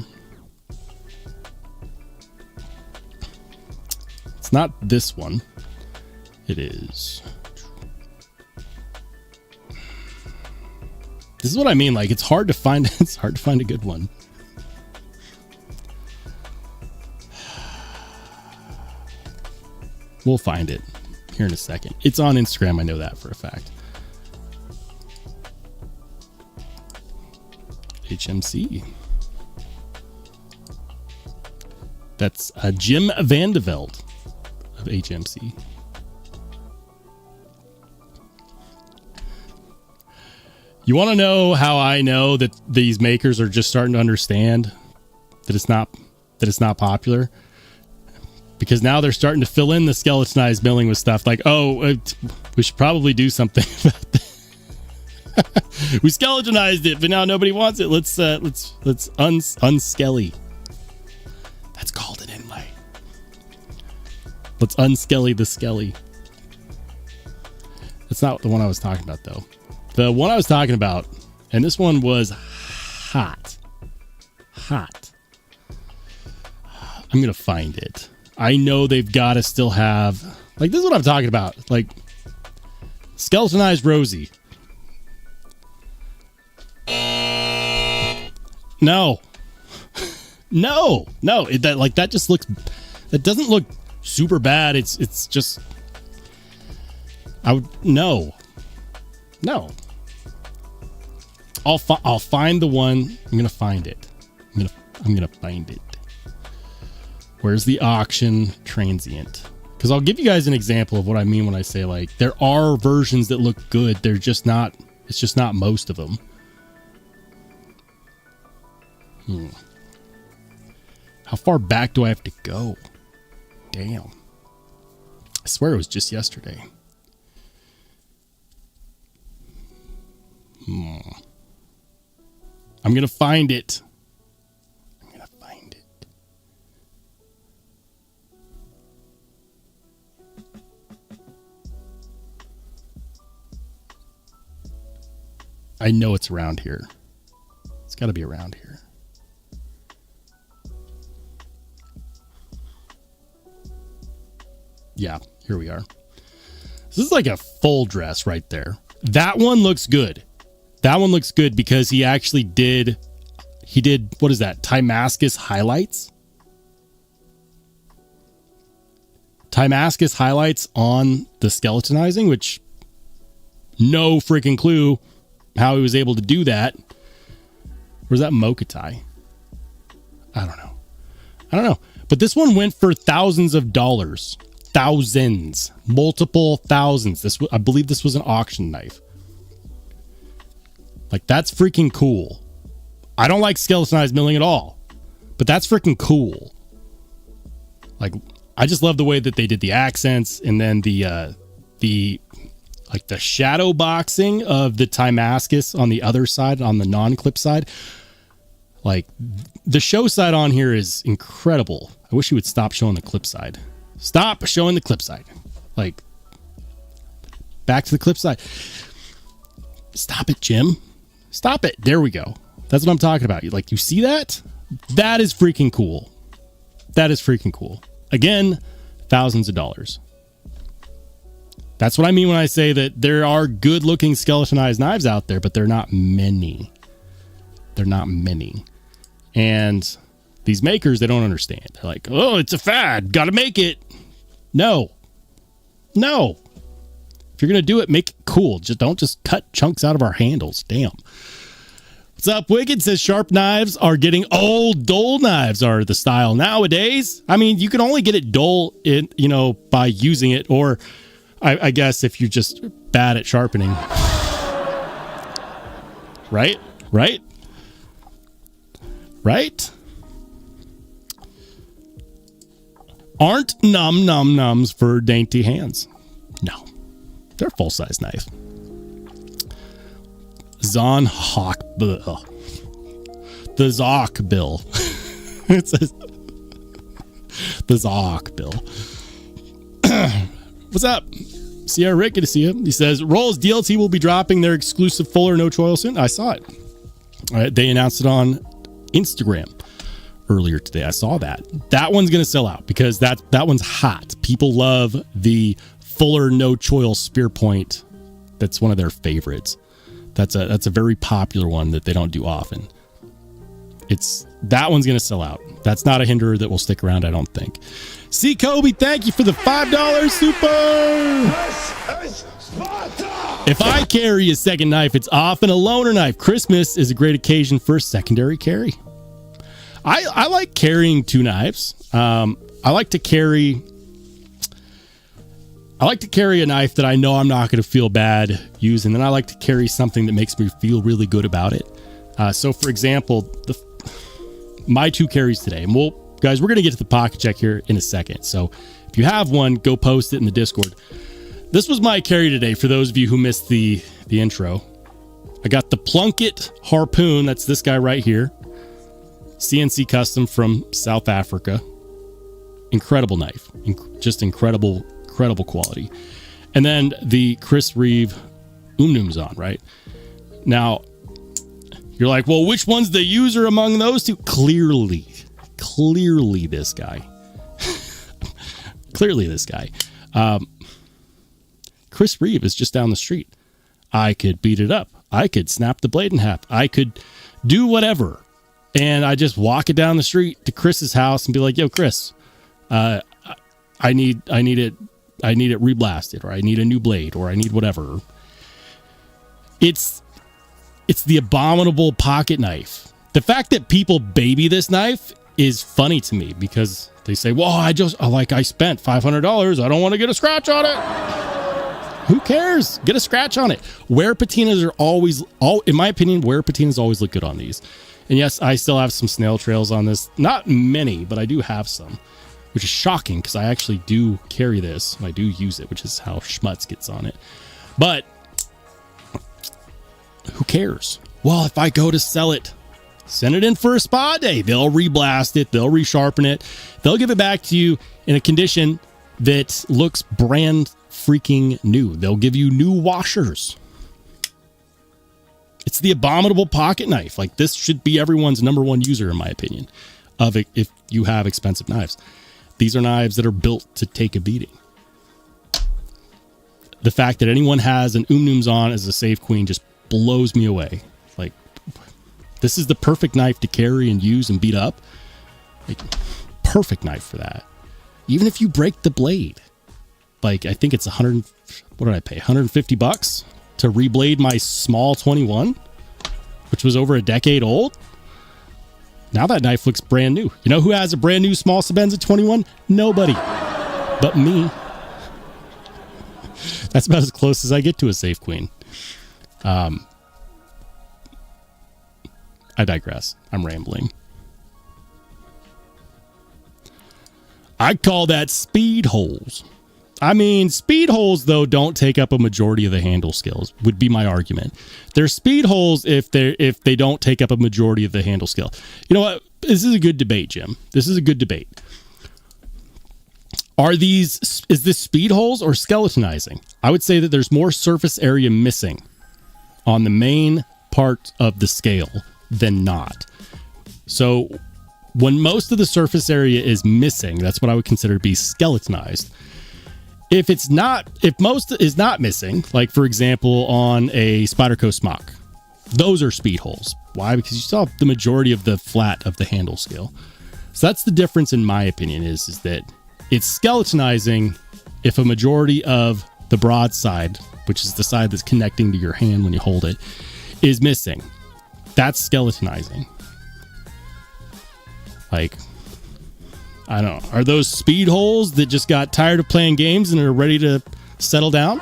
It's not this one. It is. This is what I mean. Like, it's hard to find a good one. We'll find it here in a second. It's on Instagram. I know that for a fact. HMC. That's Jim Vandeveld of HMC. You want to know how I know that these makers are just starting to understand that it's not popular? Because now they're starting to fill in the skeletonized milling with stuff like, oh, we should probably do something about that. We skeletonized it, but now nobody wants it. Let's unskelly. That's called an inlay. Let's unskelly the skelly. That's not the one I was talking about, though. The one I was talking about, and this one was hot. Hot. I'm going to find it. I know they've got to still have... Like, this is what I'm talking about. Like, skeletonized Rosie. No. No. That just looks... That doesn't look super bad. It's just... No. I'll find the one. I'm gonna find it. I'm gonna find it. Where's the auction transient? Because I'll give you guys an example of what I mean when I say, like, there are versions that look good. They're just not. It's just not most of them. How far back do I have to go? Damn. I swear it was just yesterday. I'm going to find it. I know it's around here. It's got to be around here. Yeah, here we are. This is like a full dress right there. That one looks good. That one looks good because he actually did, what is that? Timascus highlights? Timascus highlights on the skeletonizing, which no freaking clue how he was able to do that. Where's that Mokatai? I don't know. But this one went for thousands of dollars. Thousands. Multiple thousands. I believe this was an auction knife. Like, that's freaking cool. I don't like skeletonized milling at all, but that's freaking cool. Like, I just love the way that they did the accents, and then the shadow boxing of the Timascus on the other side, on the non-clip side. Like, the show side on here is incredible. I wish you would stop showing the clip side. Stop showing the clip side. Like, back to the clip side. Stop it, Jim. Stop it. There we go. That's what I'm talking about. Like, you see that? That is freaking cool. That is freaking cool. Again, thousands of dollars. That's what I mean when I say that there are good looking skeletonized knives out there, but they're not many. They're not many. And these makers, they don't understand. They're like, oh, it's a fad. Got to make it. No. If you're going to do it, make it cool. Don't just cut chunks out of our handles. Damn. What's up, Wicked? Says sharp knives are getting old. Dull knives are the style nowadays. I mean, you can only get it dull by using it, or I guess if you're just bad at sharpening. Right? Aren't nums for dainty hands. No. They're a full-size knife. Zon Hawk Bill. The Zoc Bill. It says the Zoc Bill. What's up? Sierra Rick, good to see you. He says, Rolls DLT will be dropping their exclusive fuller no choil soon. I saw it. All right, they announced it on Instagram earlier today. I saw that. That one's going to sell out because that one's hot. People love the fuller no choil spear point. That's one of their favorites. That's a very popular one that they don't do often. That one's going to sell out. That's not a hinderer that will stick around, I don't think. C. Kobe, thank you for the $5 super. If I carry a second knife, it's often a loaner knife. Christmas is a great occasion for a secondary carry. I like carrying two knives. I like to carry a knife that I know I'm not going to feel bad using. And I like to carry something that makes me feel really good about it. So for example, my 2 carries today, and guys, we're going to get to the pocket check here in a second. So if you have one, go post it in the Discord. This was my carry today for those of you who missed the intro. I got the Plunkett Harpoon. That's this guy right here. CNC custom from South Africa. Incredible knife. Just incredible quality. And then the Chris Reeve Umnumzon, right? Now, you're like, well, which one's the user among those two? Clearly this guy. Clearly this guy. Chris Reeve is just down the street. I could beat it up. I could snap the blade in half. I could do whatever. And I just walk it down the street to Chris's house and be like, yo, Chris, I need it reblasted, or I need a new blade, or I need whatever. It's the abominable pocket knife. The fact that people baby this knife is funny to me, because they say, well, I spent $500. I don't want to get a scratch on it. Who cares? Get a scratch on it. Wear patinas are always, in my opinion, wear patinas always look good on these. And yes, I still have some snail trails on this. Not many, but I do have some, which is shocking because I actually do carry this. I do use it, which is how Schmutz gets on it. But who cares? Well, if I go to sell it, send it in for a spa day. They'll reblast it. They'll resharpen it. They'll give it back to you in a condition that looks brand freaking new. They'll give you new washers. It's the abominable pocket knife. Like, this should be everyone's number one user, in my opinion, of it if you have expensive knives. These are knives that are built to take a beating. The fact that anyone has an Umnumzon as a safe queen just blows me away. Like, this is the perfect knife to carry and use and beat up. Like, perfect knife for that. Even if you break the blade. Like, I think it's what did I pay? $150 to reblade my small 21, which was over a decade old. Now that knife looks brand new. You know who has a brand new small Sebenza 21? Nobody but me. That's about as close as I get to a safe queen. I digress. I'm rambling. I call that speed holes. I mean, speed holes, though, don't take up a majority of the handle skills, would be my argument. They're speed holes if they don't take up a majority of the handle skill. You know what? This is a good debate, Jim. This is a good debate. Is this speed holes or skeletonizing? I would say that there's more surface area missing on the main part of the scale than not. So when most of the surface area is missing, that's what I would consider to be skeletonized. If most is not missing, like for example on a Spyderco smock, those are speed holes. Why? Because you still have the majority of the flat of the handle scale. So that's the difference, in my opinion, is that it's skeletonizing if a majority of the broad side, which is the side that's connecting to your hand when you hold it, is missing. That's skeletonizing. Like, I don't know. Are those speed holes that just got tired of playing games and are ready to settle down?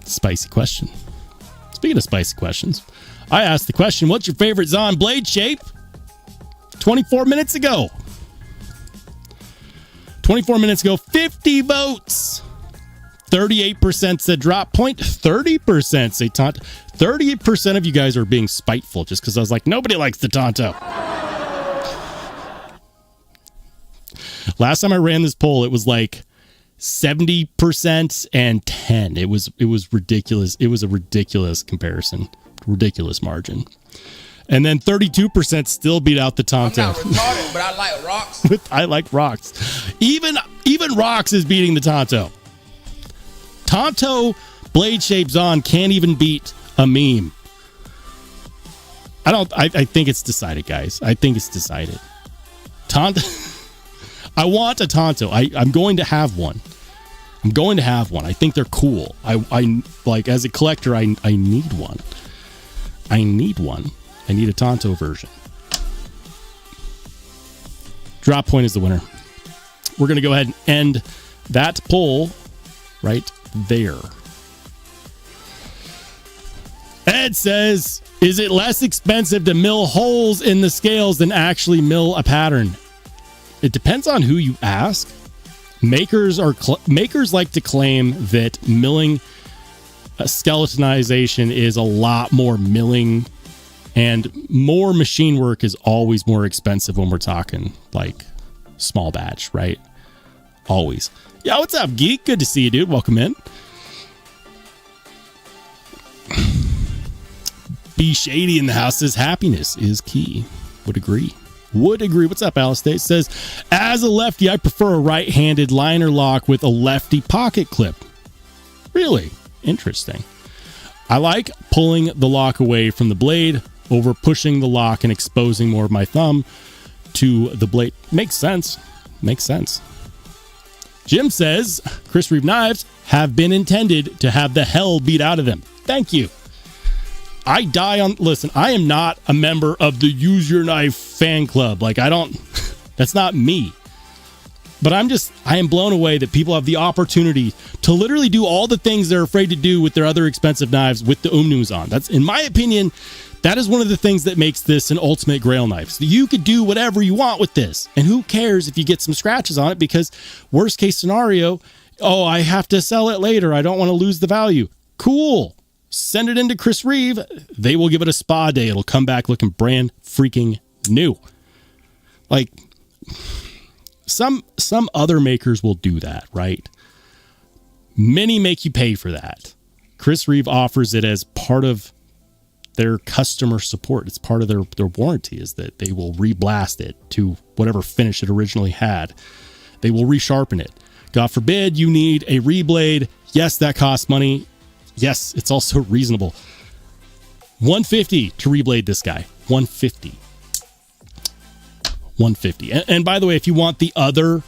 Spicy question. Speaking of spicy questions, I asked the question, what's your favorite Zon blade shape? 24 minutes ago. 24 minutes ago, 50 votes. 38% said drop point. 30% say taunt. 38% of you guys are being spiteful just because I was like, nobody likes the Tonto. Last time I ran this poll, it was like 70% and 10. It was ridiculous. It was a ridiculous comparison. Ridiculous margin. And then 32% still beat out the Tonto. I'm not retarded, but I like rocks. I like rocks. Even rocks is beating the Tonto. Tonto blade shapes on can't even beat a meme. I think it's decided, guys. I think it's decided. Tonto. I want a Tonto. I'm going to have one. I think they're cool. I like, as a collector, I need one. I need a Tonto version. Drop point is the winner. We're going to go ahead and end that poll right there. Ed says, is it less expensive to mill holes in the scales than actually mill a pattern? It depends on who you ask. Makers like to claim that milling skeletonization is a lot more milling, and more machine work is always more expensive when we're talking like small batch, right? Always. Yeah, what's up, Geek? Good to see you, dude. Welcome in. Be Shady in the house says happiness is key. Would agree. What's up, Alice State? Says, as a lefty, I prefer a right-handed liner lock with a lefty pocket clip. Really? Interesting. I like pulling the lock away from the blade over pushing the lock and exposing more of my thumb to the blade. Makes sense. Jim says, Chris Reeve knives have been intended to have the hell beat out of them. Thank you. Listen, I am not a member of the Use Your Knife fan club. That's not me. But I am blown away that people have the opportunity to literally do all the things they're afraid to do with their other expensive knives with the Umnus on. That's, in my opinion, that is one of the things that makes this an ultimate grail knife. So you could do whatever you want with this. And who cares if you get some scratches on it, because worst case scenario, I have to sell it later. I don't want to lose the value. Cool. Send it into Chris Reeve. They will give it a spa day. It'll come back looking brand freaking new. Like, some other makers will do that, right? Many make you pay for that. Chris Reeve offers it as part of their customer support. It's part of their warranty, is that they will reblast it to whatever finish it originally had. They will resharpen it. God forbid you need a reblade. Yes, that costs money. Yes, it's also reasonable. $150 to reblade this guy. $150. And by the way, if you want the other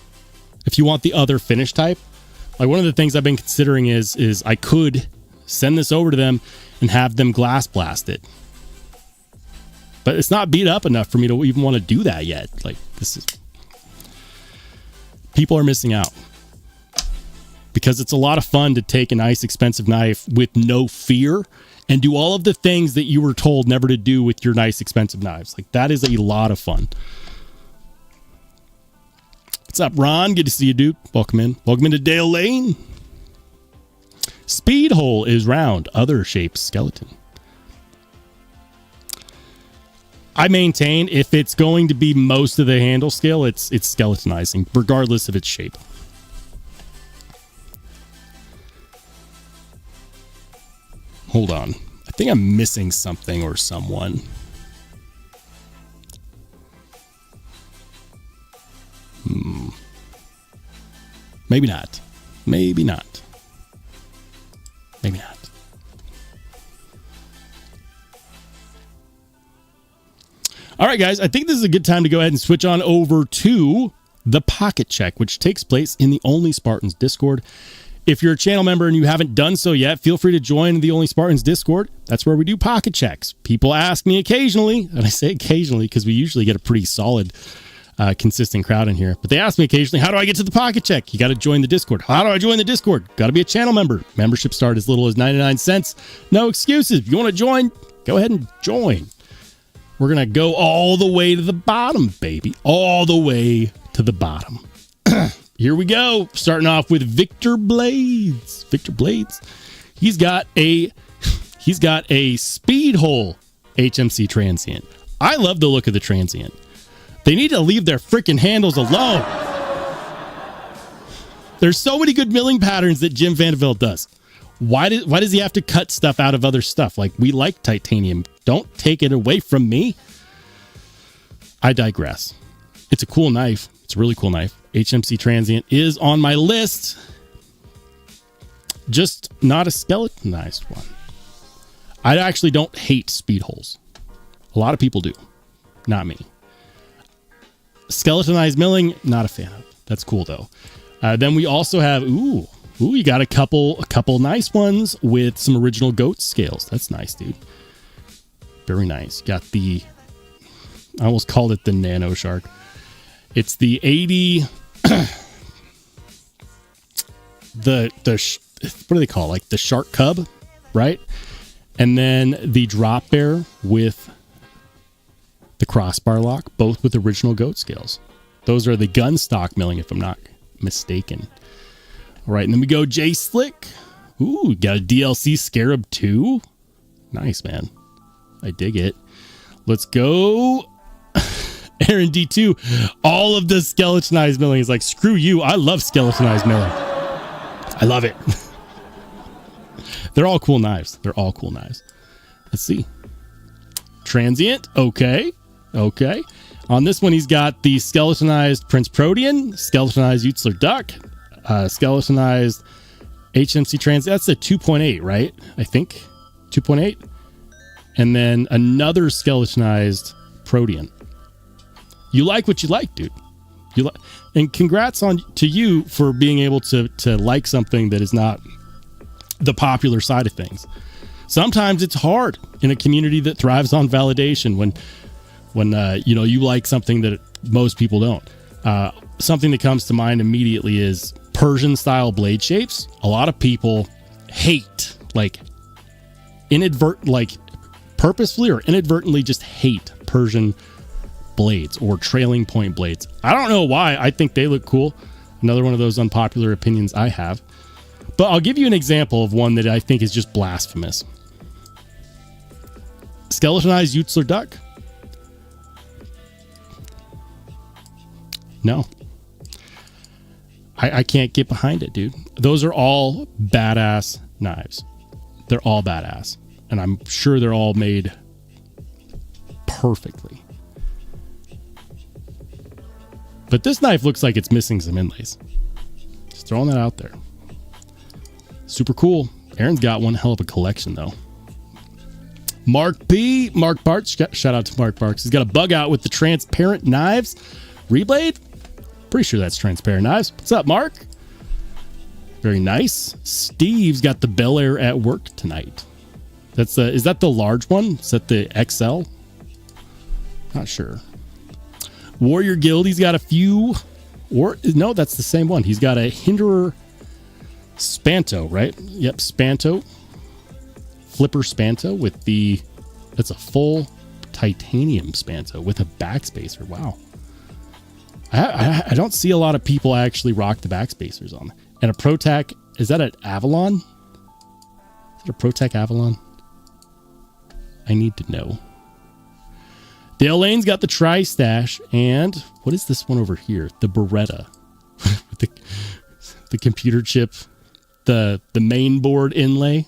finish type, like, one of the things I've been considering is I could send this over to them and have them glass blast it. But it's not beat up enough for me to even want to do that yet. Like, people are missing out. Because it's a lot of fun to take a nice expensive knife with no fear and do all of the things that you were told never to do with your nice expensive knives. Like, that is a lot of fun. What's up, Ron? Good to see you, dude. Welcome into Dale Lane. Speed hole is round, other shaped skeleton. I maintain if it's going to be most of the handle scale, it's skeletonizing, regardless of its shape. Hold on. I think I'm missing something or someone. Maybe not. All right, guys. I think this is a good time to go ahead and switch on over to the Pocket Check, which takes place in the Only Spartans Discord. If you're a channel member and you haven't done so yet, feel free to join the Only Spartans Discord. That's where we do pocket checks. People ask me occasionally, and I say occasionally because we usually get a pretty solid, consistent crowd in here. But they ask me occasionally, how do I get to the pocket check? You got to join the Discord. How do I join the Discord? Got to be a channel member. Membership start as little as 99 cents. No excuses. If you want to join, go ahead and join. We're going to go all the way to the bottom, baby. All the way to the bottom. Here we go. Starting off with Victor Blades. He's got a speed hole HMC transient. I love the look of the transient. They need to leave their freaking handles alone. There's so many good milling patterns that Jim Vanderbilt does. Why does he have to cut stuff out of other stuff? Like, we like titanium. Don't take it away from me. I digress. It's a cool knife. It's a really cool knife. HMC Transient is on my list. Just not a skeletonized one. I actually don't hate speed holes. A lot of people do. Not me. Skeletonized milling, not a fan of. That's cool, though. Then we also have, you got a couple nice ones with some original goat scales. That's nice, dude. Very nice. Got the, I almost called it the Nano Shark. It's the 80, what do they call it? Like the Shark Cub, right? And then the Drop Bear with the crossbar lock, both with original goat scales. Those are the gun stock milling, if I'm not mistaken. All right, and then we go J Slick. Ooh, got a DLC Scarab 2. Nice, man. I dig it. Let's go. Aaron D2. All of the skeletonized milling is like, screw you. I love skeletonized milling. I love it. They're all cool knives. They're all cool knives. Let's see. Transient. Okay. Okay. On this one, he's got the skeletonized Prince Protean, skeletonized Utzler Duck, skeletonized HMC Trans. That's a 2.8, right? I think 2.8. And then another skeletonized Protean. You like what you like, dude. You like, and congrats to you for being able to like something that is not the popular side of things. Sometimes it's hard in a community that thrives on validation when you like something that most people don't. Something that comes to mind immediately is Persian style blade shapes. A lot of people hate, purposefully or inadvertently just hate Persian blades or trailing point blades. I don't know why. I think they look cool. Another one of those unpopular opinions I have. But I'll give you an example of one that I think is just blasphemous. Skeletonized Utzler Duck. No. I can't get behind it, dude. Those are all badass knives. They're all badass. And I'm sure they're all made perfectly. But this knife looks like it's missing some inlays. Just throwing that out there. Super cool. Aaron's got one hell of a collection, though. Mark Barks. Shout out to Mark Barks. He's got a bug out with the transparent knives. Reblade? Pretty sure that's transparent knives. What's up, Mark? Very nice. Steve's got the Bel Air at work tonight. Is that the large one? Is that the XL? Not sure. Warrior Guild, he's got a few. No, that's the same one. He's got a Hinderer Spanto, right? Yep, Spanto. Flipper Spanto with that's a full titanium Spanto with a backspacer. Wow. I don't see a lot of people actually rock the backspacers on. And a ProTac, is that an Avalon? Is it a ProTac Avalon? I need to know. Dale Lane's got the Tri-Stash, and what is this one over here? The Beretta. With the computer chip, the main board inlay.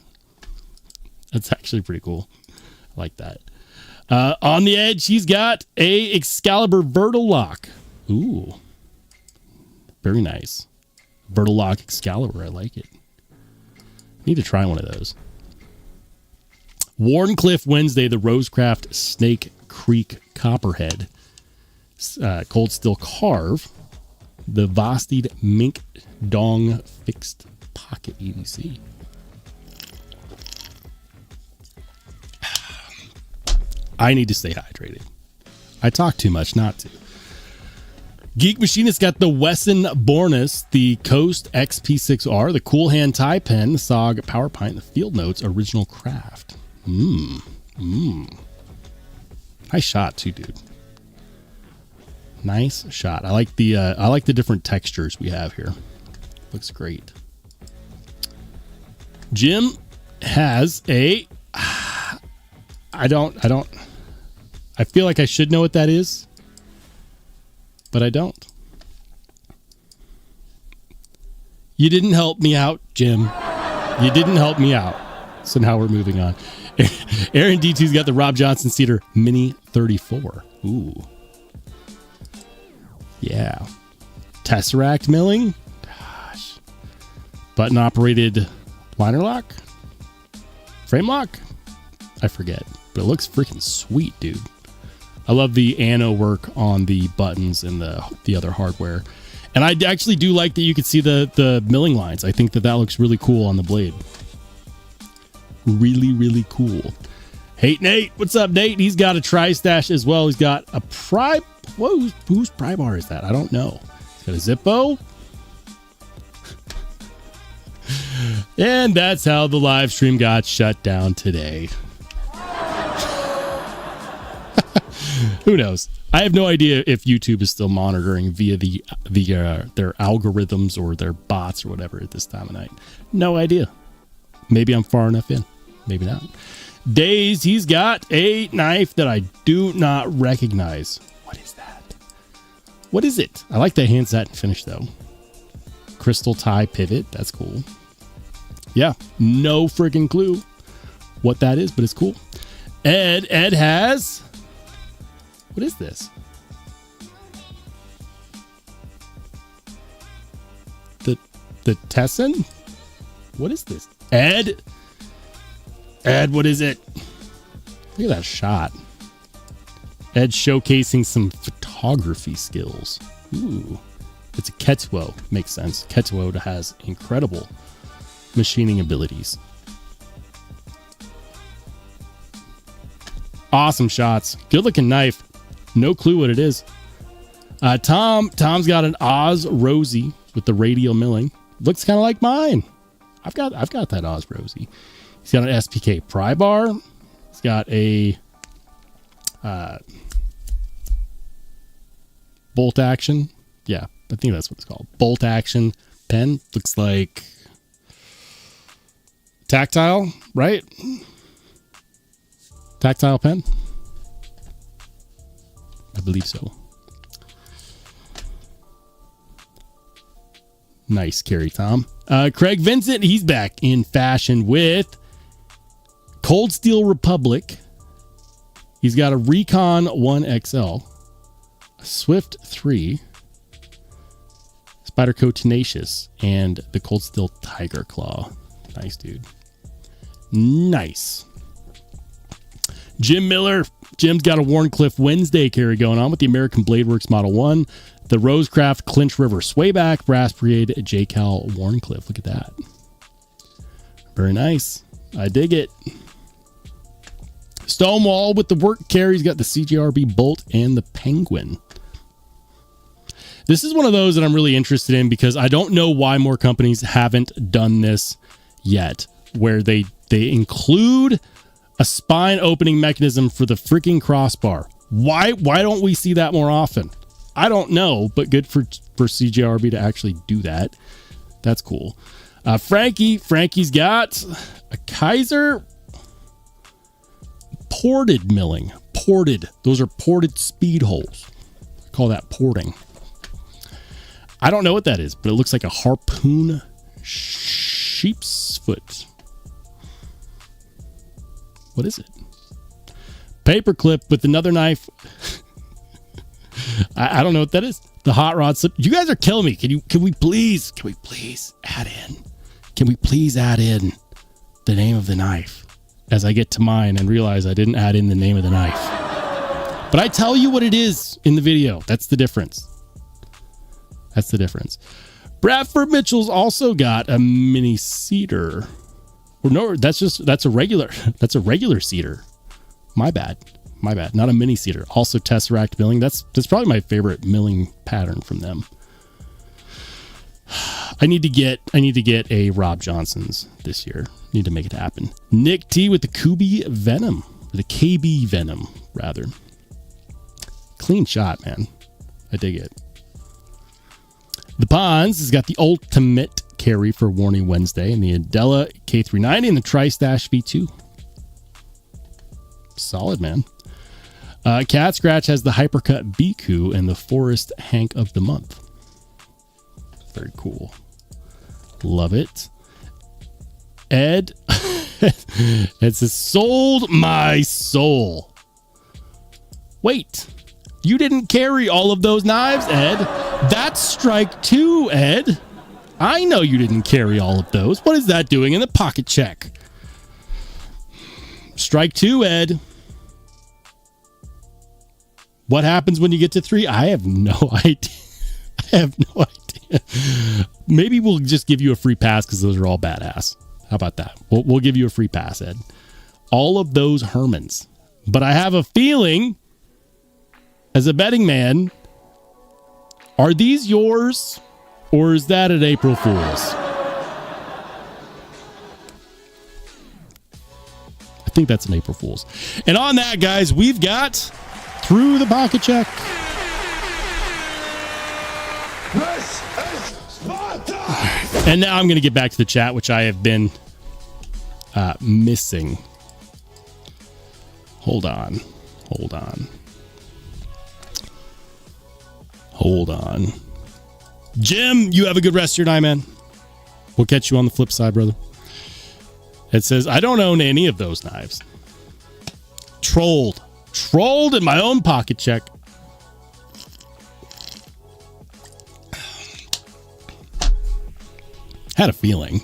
That's actually pretty cool. I like that. On the edge, he's got a Excalibur Vertilock. Ooh. Very nice. Vertilock Excalibur. I like it. Need to try one of those. Warncliffe Wednesday, the Rosecraft Snake Creek Copperhead. Cold Steel Carve. The Vosteed Mink Dong Fixed Pocket EDC. I need to stay hydrated. I talk too much not to. Geek Machinist got the Wesson Bornus, the Coast XP6R, the Cool Hand Tie Pen, the SOG Power Pint, the Field Notes Original Craft. Nice shot too, dude. Nice shot. I like the different textures we have here. Looks great. Jim has a I feel like I should know what that is, but I don't. You didn't help me out, Jim. You didn't help me out. So now we're moving on. Aaron D2's got the Rob Johnson Cedar Mini 34. Ooh. Yeah. Tesseract milling. Gosh. Button operated liner lock. Frame lock. I forget, but it looks freaking sweet, dude. I love the anno work on the buttons and the other hardware. And I actually do like that you can see the milling lines. I think that looks really cool on the blade. Really, really cool. Hey, Nate. What's up, Nate? He's got a tri-stash as well. He's got a Whoa, whose pry bar is that? I don't know. He's got a Zippo. And that's how the live stream got shut down today. Who knows? I have no idea if YouTube is still monitoring via their algorithms or their bots or whatever at this time of night. No idea. Maybe I'm far enough in. Maybe not. Days, he's got a knife that I do not recognize. What is that? What is it? I like the hand satin finish though. Crystal tie pivot. That's cool. Yeah, no freaking clue what that is, but it's cool. Ed has... What is this? The Tessin? What is this? Ed, what is it? Look at that shot. Ed showcasing some photography skills. Ooh. It's a Ketsuo. Makes sense. Ketsuo has incredible machining abilities. Awesome shots. Good looking knife. No clue what it is. Tom's got an Oz Rosie with the radial milling. Looks kind of like mine. I've got that Oz Rosie. He's got an SPK pry bar. He's got a bolt action. Yeah, I think that's what it's called. Bolt action pen. Looks like tactile, right? Tactile pen. I believe so. Nice carry, Tom. Craig Vincent, he's back in fashion with Cold Steel Republic. He's got a Recon 1XL, a Swift 3, Spyderco Tenacious, and the Cold Steel Tiger Claw. Nice, dude. Nice. Jim Miller. Jim's got a Warncliffe Wednesday carry going on with the American Blade Works Model 1, the Rosecraft Clinch River Swayback, Brass Parade, JCal Warncliffe. Look at that. Very nice. I dig it. Stonewall with the work carry. He's got the CJRB Bolt and the Penguin. This is one of those that I'm really interested in because I don't know why more companies haven't done this yet, where they include a spine opening mechanism for the freaking crossbar. Why don't we see that more often? I don't know, but good for CJRB to actually do that. That's cool. Frankie's got a Kaiser ported milling. Ported. Those are ported speed holes. I call that porting. I don't know what that is, but it looks like a harpoon sheep's foot. What is it? Paperclip with another knife. I don't know what that is. The hot rod slip. You guys are killing me. Can we please add in? Can we please add in the name of the knife as I get to mine and realize I didn't add in the name of the knife? But I tell you what it is in the video. That's the difference. That's the difference. Bradford Mitchell's also got a mini cedar. Or no, that's a regular cedar. My bad. Not a mini cedar. Also Tesseract milling. That's probably my favorite milling pattern from them. I need to get a Rob Johnson's this year. Need to make it happen. Nick T with the Kubi Venom. Or the KB Venom, rather. Clean shot, man. I dig it. The Ponds has got the ultimate carry for Warning Wednesday and the Adela K390 and the Tri-Stash V2. Solid, man. Cat Scratch has the Hypercut Biku and the Forest Hank of the Month. Very cool. Love it. Ed, it says, sold my soul. Wait, you didn't carry all of those knives, Ed. That's strike 2, Ed. I know you didn't carry all of those. What is that doing in the pocket check? Strike 2, Ed. What happens when you get to 3? I have no idea. Maybe we'll just give you a free pass because those are all badass. How about that? We'll give you a free pass, Ed. all of those Hermans. But I have a feeling, as a betting man, are these yours or is that an April Fool's? I think that's an April Fool's. And on that, guys, we've got Through the Pocket Check. This is Sparta! And now I'm going to get back to the chat, which I have been missing. Hold on. Jim, you have a good rest of your night, man. We'll catch you on the flip side, brother. It says, I don't own any of those knives. Trolled in my own pocket check. Had a feeling.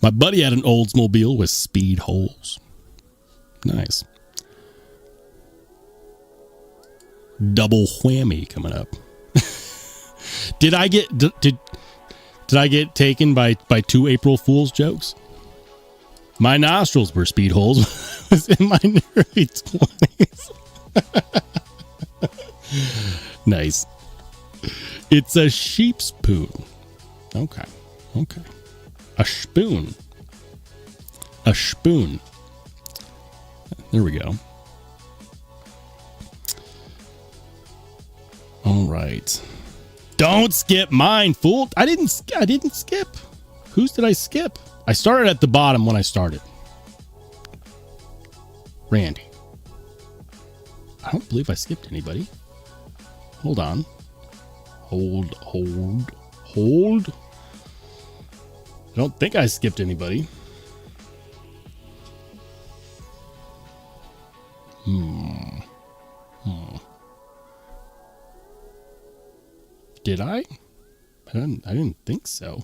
My buddy had an Oldsmobile with speed holes. Nice. Double whammy coming up. Did I get taken by 2 April Fool's jokes? My nostrils were speed holes. Was in my early 20s. Nice. It's a sheep's poo. Okay. A spoon. There we go. All right. Don't skip mine, fool. I didn't skip. Whose did I skip? I started at the bottom when I started. Randy. I don't believe I skipped anybody. Hold on. Hold. I don't think I skipped anybody. Did I? I didn't think so.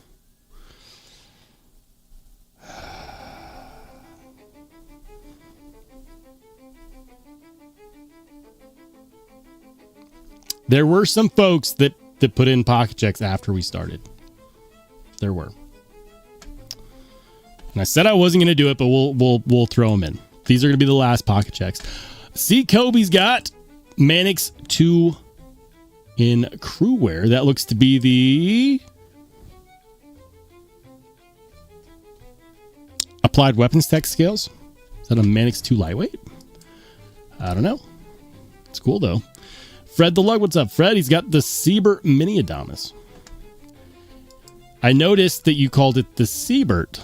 There were some folks that put in pocket checks after we started. There were. And I said I wasn't going to do it, but we'll throw them in. These are going to be the last pocket checks. See, Kobe's got Mannix 2 in crew wear. That looks to be the Applied Weapons Tech scales. Is that a Mannix 2 lightweight? I don't know. It's cool, though. Fred the Lug, what's up, Fred? He's got the Siebert Mini Adamas. I noticed that you called it the Siebert.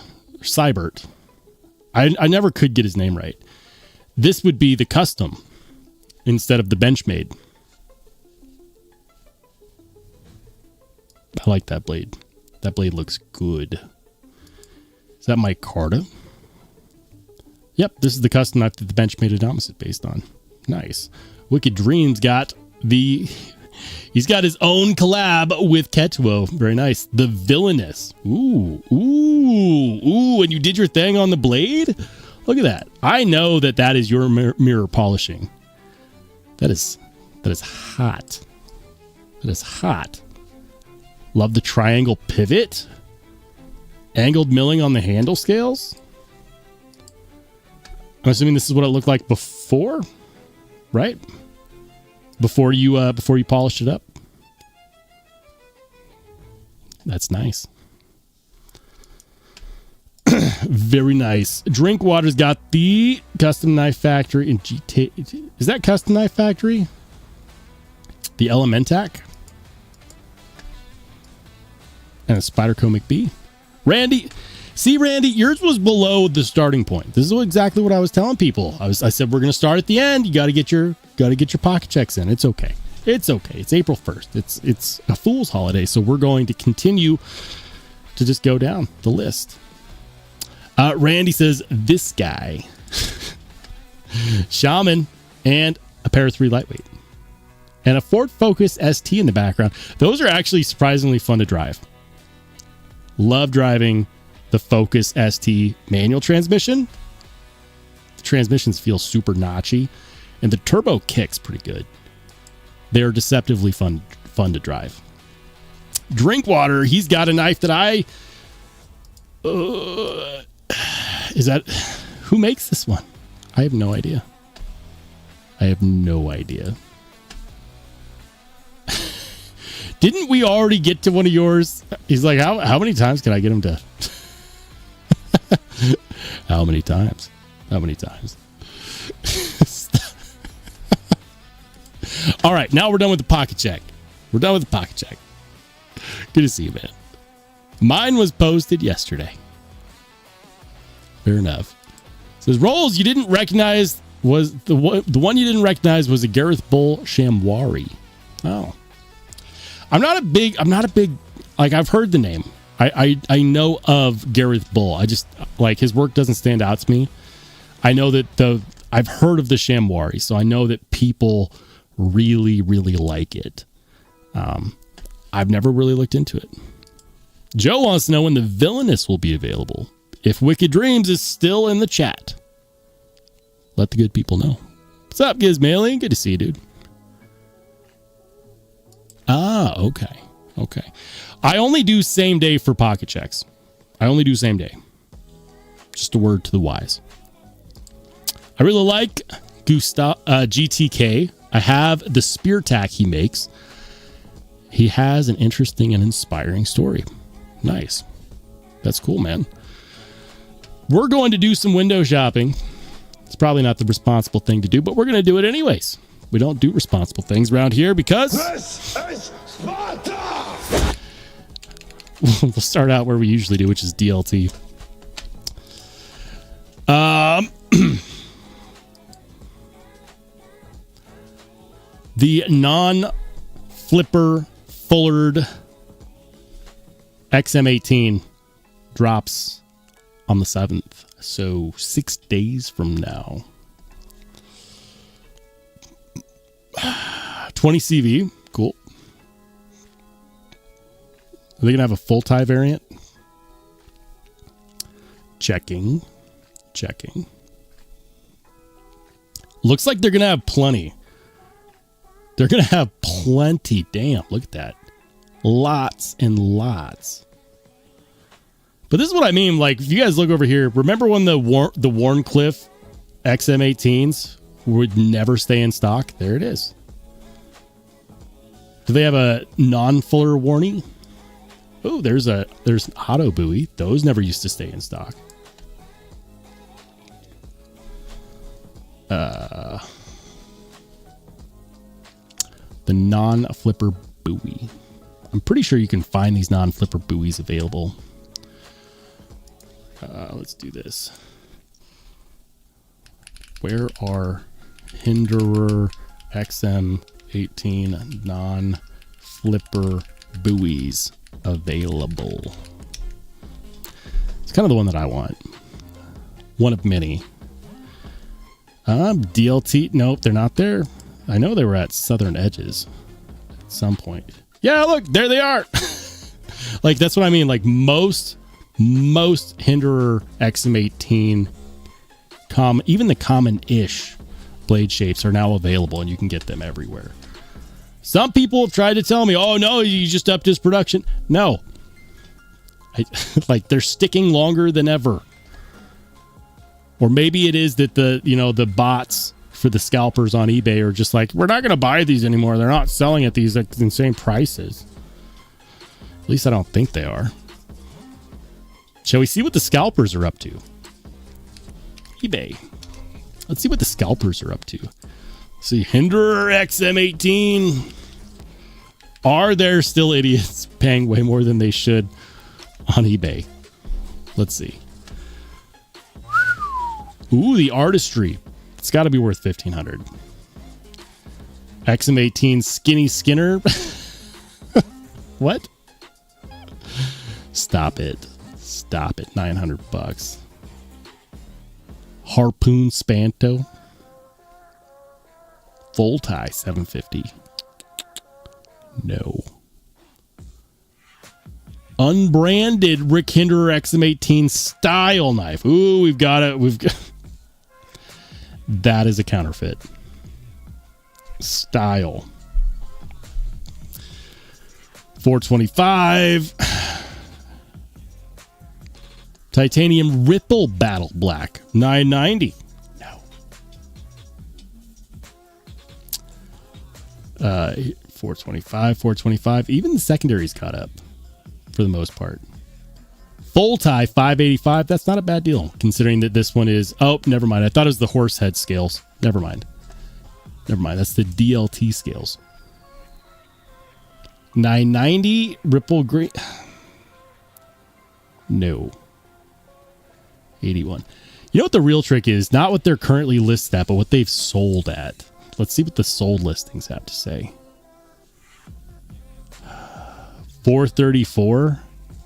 I never could get his name right. This would be the custom instead of the benchmade. I like that blade. That blade looks good. Is that my Carta? Yep, this is the custom knife that the benchmade Adamas is based on. Nice. Wicked Dreams got he's got his own collab with Ketuo. Very nice. The Villainous. Ooh. And you did your thing on the blade? Look at that. I know that is your mirror polishing. That is hot. That is hot. Love the triangle pivot. Angled milling on the handle scales. I'm assuming this is what it looked like before, right? Before you polished it up. That's nice. Very nice. Drinkwater's got the Custom Knife Factory in GT. Is that Custom Knife Factory? The Elementac? And a Spyderco McBee. Randy, yours was below the starting point. This is exactly what I was telling people. I said we're going to start at the end. You got to get your pocket checks in. It's okay. It's April 1st. It's a fool's holiday, so we're going to continue to just go down the list. Randy says this guy, Shaman, and a Para 3 lightweight, and a Ford Focus ST in the background. Those are actually surprisingly fun to drive. Love driving the Focus ST manual transmission. The transmissions feel super notchy, and the turbo kick's pretty good. They're deceptively fun to drive. Drinkwater, he's got a knife that Who makes this one? I have no idea. I have no idea. Didn't we already get to one of yours? He's like, how many times can I get him to? How many times? How many times? All right, now we're done with the pocket check. We're done with the pocket check. Good to see you, man. Mine was posted yesterday. Fair enough. It says, Rolls, you didn't recognize was the one you didn't recognize was a Gareth Bull Shamwari. Oh. I'm not a big like, I've heard the name. I know of Gareth Bull. I just like his work doesn't stand out to me. I know that I've heard of the Shamwari, so I know that people really, really like it. I've never really looked into it. Joe wants to know when the Villainous will be available. If Wicked Dreams is still in the chat, let the good people know. What's up, Gizmailing? Good to see you, dude. Ah, okay. Okay. I only do same day for pocket checks. I only do same day. Just a word to the wise. I really like GTK. I have the spear tack he makes. He has an interesting and inspiring story. Nice. That's cool, man. We're going to do some window shopping. It's probably not the responsible thing to do, but we're going to do it anyways. We don't do responsible things around here because... This is Sparta! We'll start out where we usually do, which is DLT. The non-flipper fullered XM18 drops on the 7th. So 6 days from now. 20 CV. Cool. Are they going to have a full tie variant? Checking. Looks like they're going to have plenty. They're going to have plenty. Damn, look at that. Lots and lots. But this is what I mean. Like, if you guys look over here, remember when the Warncliffe XM18s would never stay in stock? There it is. Do they have a non-fuller warning? Oh, there's an auto buoy. Those never used to stay in stock. The non-flipper buoy. I'm pretty sure you can find these non-flipper buoys available. Let's do this. Where are Hinderer XM18 non-flipper buoys available? It's kind of the one that I want. One of many. DLT. Nope, they're not there. I know they were at Southern Edges at some point. Yeah, look, there they are. Like, that's what I mean. Like, most Hinderer XM18 even the common-ish blade shapes are now available, and you can get them everywhere. Some people have tried to tell me, oh, no, you just upped his production. No. Like, they're sticking longer than ever. Or maybe it is that the bots for the scalpers on eBay are just like, we're not going to buy these anymore. They're not selling at these insane prices. At least I don't think they are. Shall we see what the scalpers are up to? eBay. Let's see what the scalpers are up to. See, Hinderer XM18. Are there still idiots paying way more than they should on eBay? Let's see. Ooh, the artistry. It's got to be worth $1,500. XM18 Skinny Skinner. What? Stop it. Stop it. $900. Harpoon Spanto. Full tie $750. No. Unbranded Rick Hinderer XM18 style knife. Ooh, we've got it. That is a counterfeit. Style. $425. Titanium Ripple Battle Black, $9.90. No. 425. Even the secondary's caught up for the most part. Full tie, $585. That's not a bad deal, considering that this one is... Oh, never mind. I thought it was the horse head scales. Never mind. That's the DLT scales. $9.90. Ripple green. No. 81. You know what the real trick is? Not what they're currently listed at, but what they've sold at. Let's see what the sold listings have to say. 434.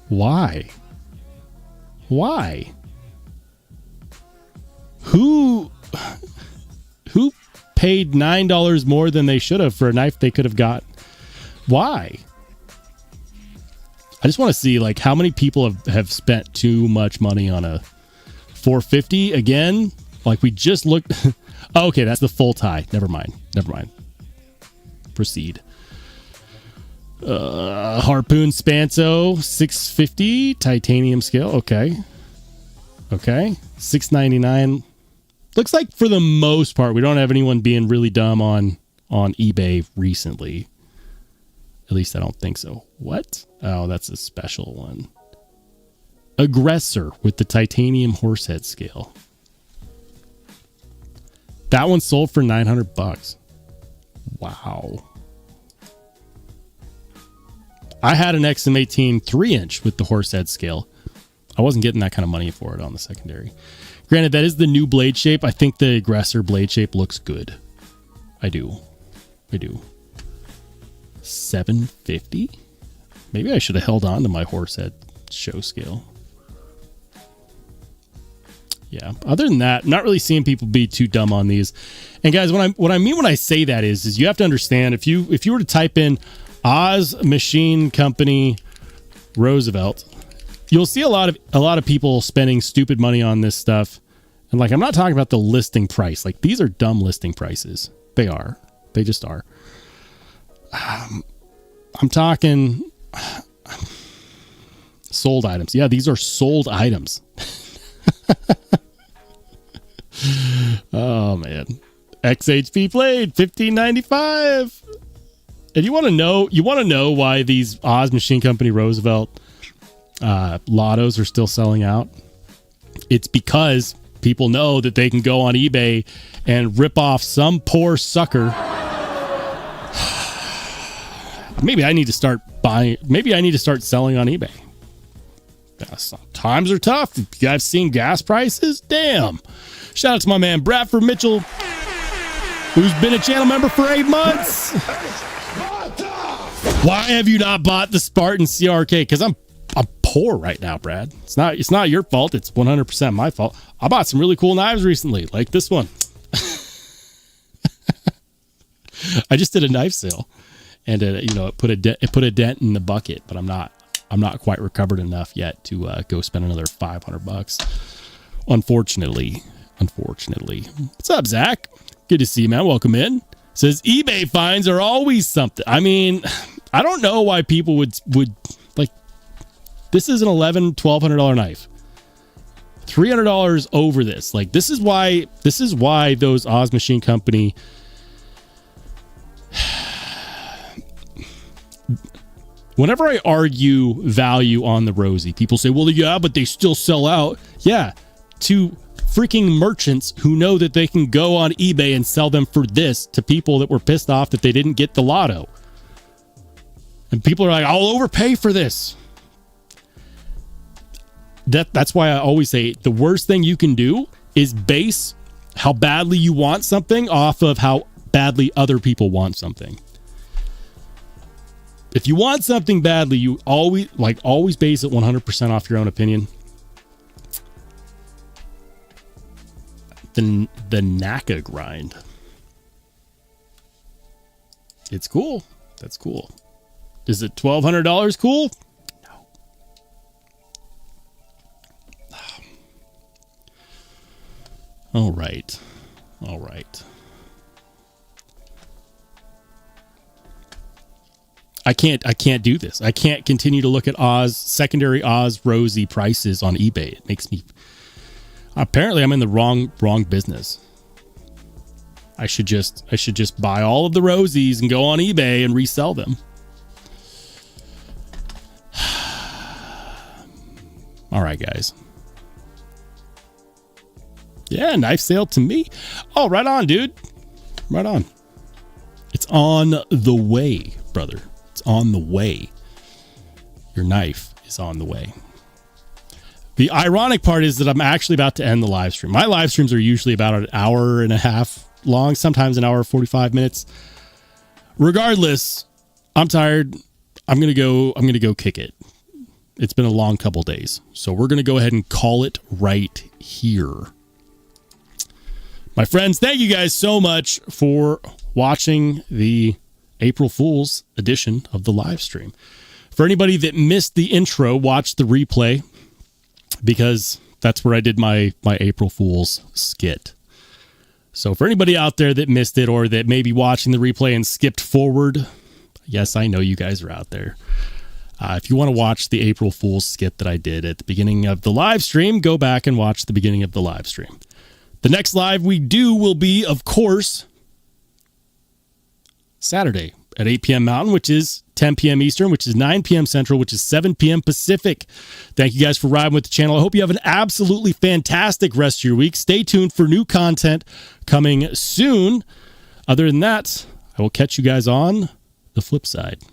Why? Who paid $9 more than they should have for a knife they could have got? Why? I just want to see like how many people have spent too much money on a 450 again. Like we just looked. Oh, okay, that's the full tie. Never mind. Proceed. Harpoon Spanso 650 titanium scale. Okay. $699. Looks like for the most part we don't have anyone being really dumb on eBay recently. At least I don't think so. What? Oh, that's a special one. Aggressor with the titanium horsehead scale. That one sold for $900. Wow. I had an XM18 3-inch with the horsehead scale. I wasn't getting that kind of money for it on the secondary. Granted, that is the new blade shape. I think the Aggressor blade shape looks good. I do. $750? Maybe I should have held on to my horsehead show scale. Yeah. Other than that, not really seeing people be too dumb on these. And guys, what I mean when I say that is you have to understand if you were to type in Oz Machine Company Roosevelt, you'll see a lot of people spending stupid money on this stuff. And like, I'm not talking about the listing price. Like, these are dumb listing prices. They are. They just are. I'm talking sold items. Yeah, these are sold items. Oh man. XHP blade, $15.95. And you want to know why these Oz Machine Company Roosevelt Lottos are still selling out? It's because people know that they can go on eBay and rip off some poor sucker. Maybe I need to start selling on eBay. Times are tough. You guys seen gas prices? Damn. Shout out to my man Bradford Mitchell, who's been a channel member for 8 months. Why have you not bought the Spartan CRK? Because I'm poor right now, Brad. It's not your fault. It's 100% my fault. I bought some really cool knives recently, like this one. I just did a knife sale, and it put a dent in the bucket, but I'm not quite recovered enough yet to go spend another $500. Unfortunately. What's up, Zach? Good to see you, man. Welcome in. Says eBay finds are always something. I mean, I don't know why people would like. This is an $1,200 knife. $300 over this. Like, this is why those Oz Machine Company. Whenever I argue value on the Rosie, people say, well, yeah, but they still sell out. Yeah, to freaking merchants who know that they can go on eBay and sell them for this to people that were pissed off that they didn't get the lotto. And people are like, I'll overpay for this. That's why I always say the worst thing you can do is base how badly you want something off of how badly other people want something. If you want something badly, you always base it 100% off your own opinion. The NACA grind. It's cool. That's cool. Is it $1,200 cool? No. All right. I can't do this. I can't continue to look at secondary Oz Rosie prices on eBay. It makes me, apparently I'm in the wrong business. I should just buy all of the Rosies and go on eBay and resell them. All right, guys. Yeah, knife sale to me. Oh, right on, dude. Right on. It's on the way, brother. It's on the way. Your knife is on the way. The ironic part is that I'm actually about to end the live stream. My live streams are usually about an hour and a half long, sometimes an hour 45 minutes. Regardless, I'm tired. I'm gonna go kick it. It's been a long couple days, so we're gonna go ahead and call it right here. My friends, thank you guys so much for watching the April Fool's edition of the live stream. For anybody that missed the intro, watch the replay, because that's where I did my April Fool's skit. So for anybody out there that missed it, or that may be watching the replay and skipped forward, yes, I know you guys are out there. If you want to watch the April Fool's skit that I did at the beginning of the live stream, go back and watch the beginning of the live stream. The next live we do will be, of course, Saturday at 8 p.m. Mountain, which is 10 p.m. Eastern, which is 9 p.m. Central, which is 7 p.m. Pacific. Thank you guys for riding with the channel. I hope you have an absolutely fantastic rest of your week. Stay tuned for new content coming soon. Other than that, I will catch you guys on the flip side.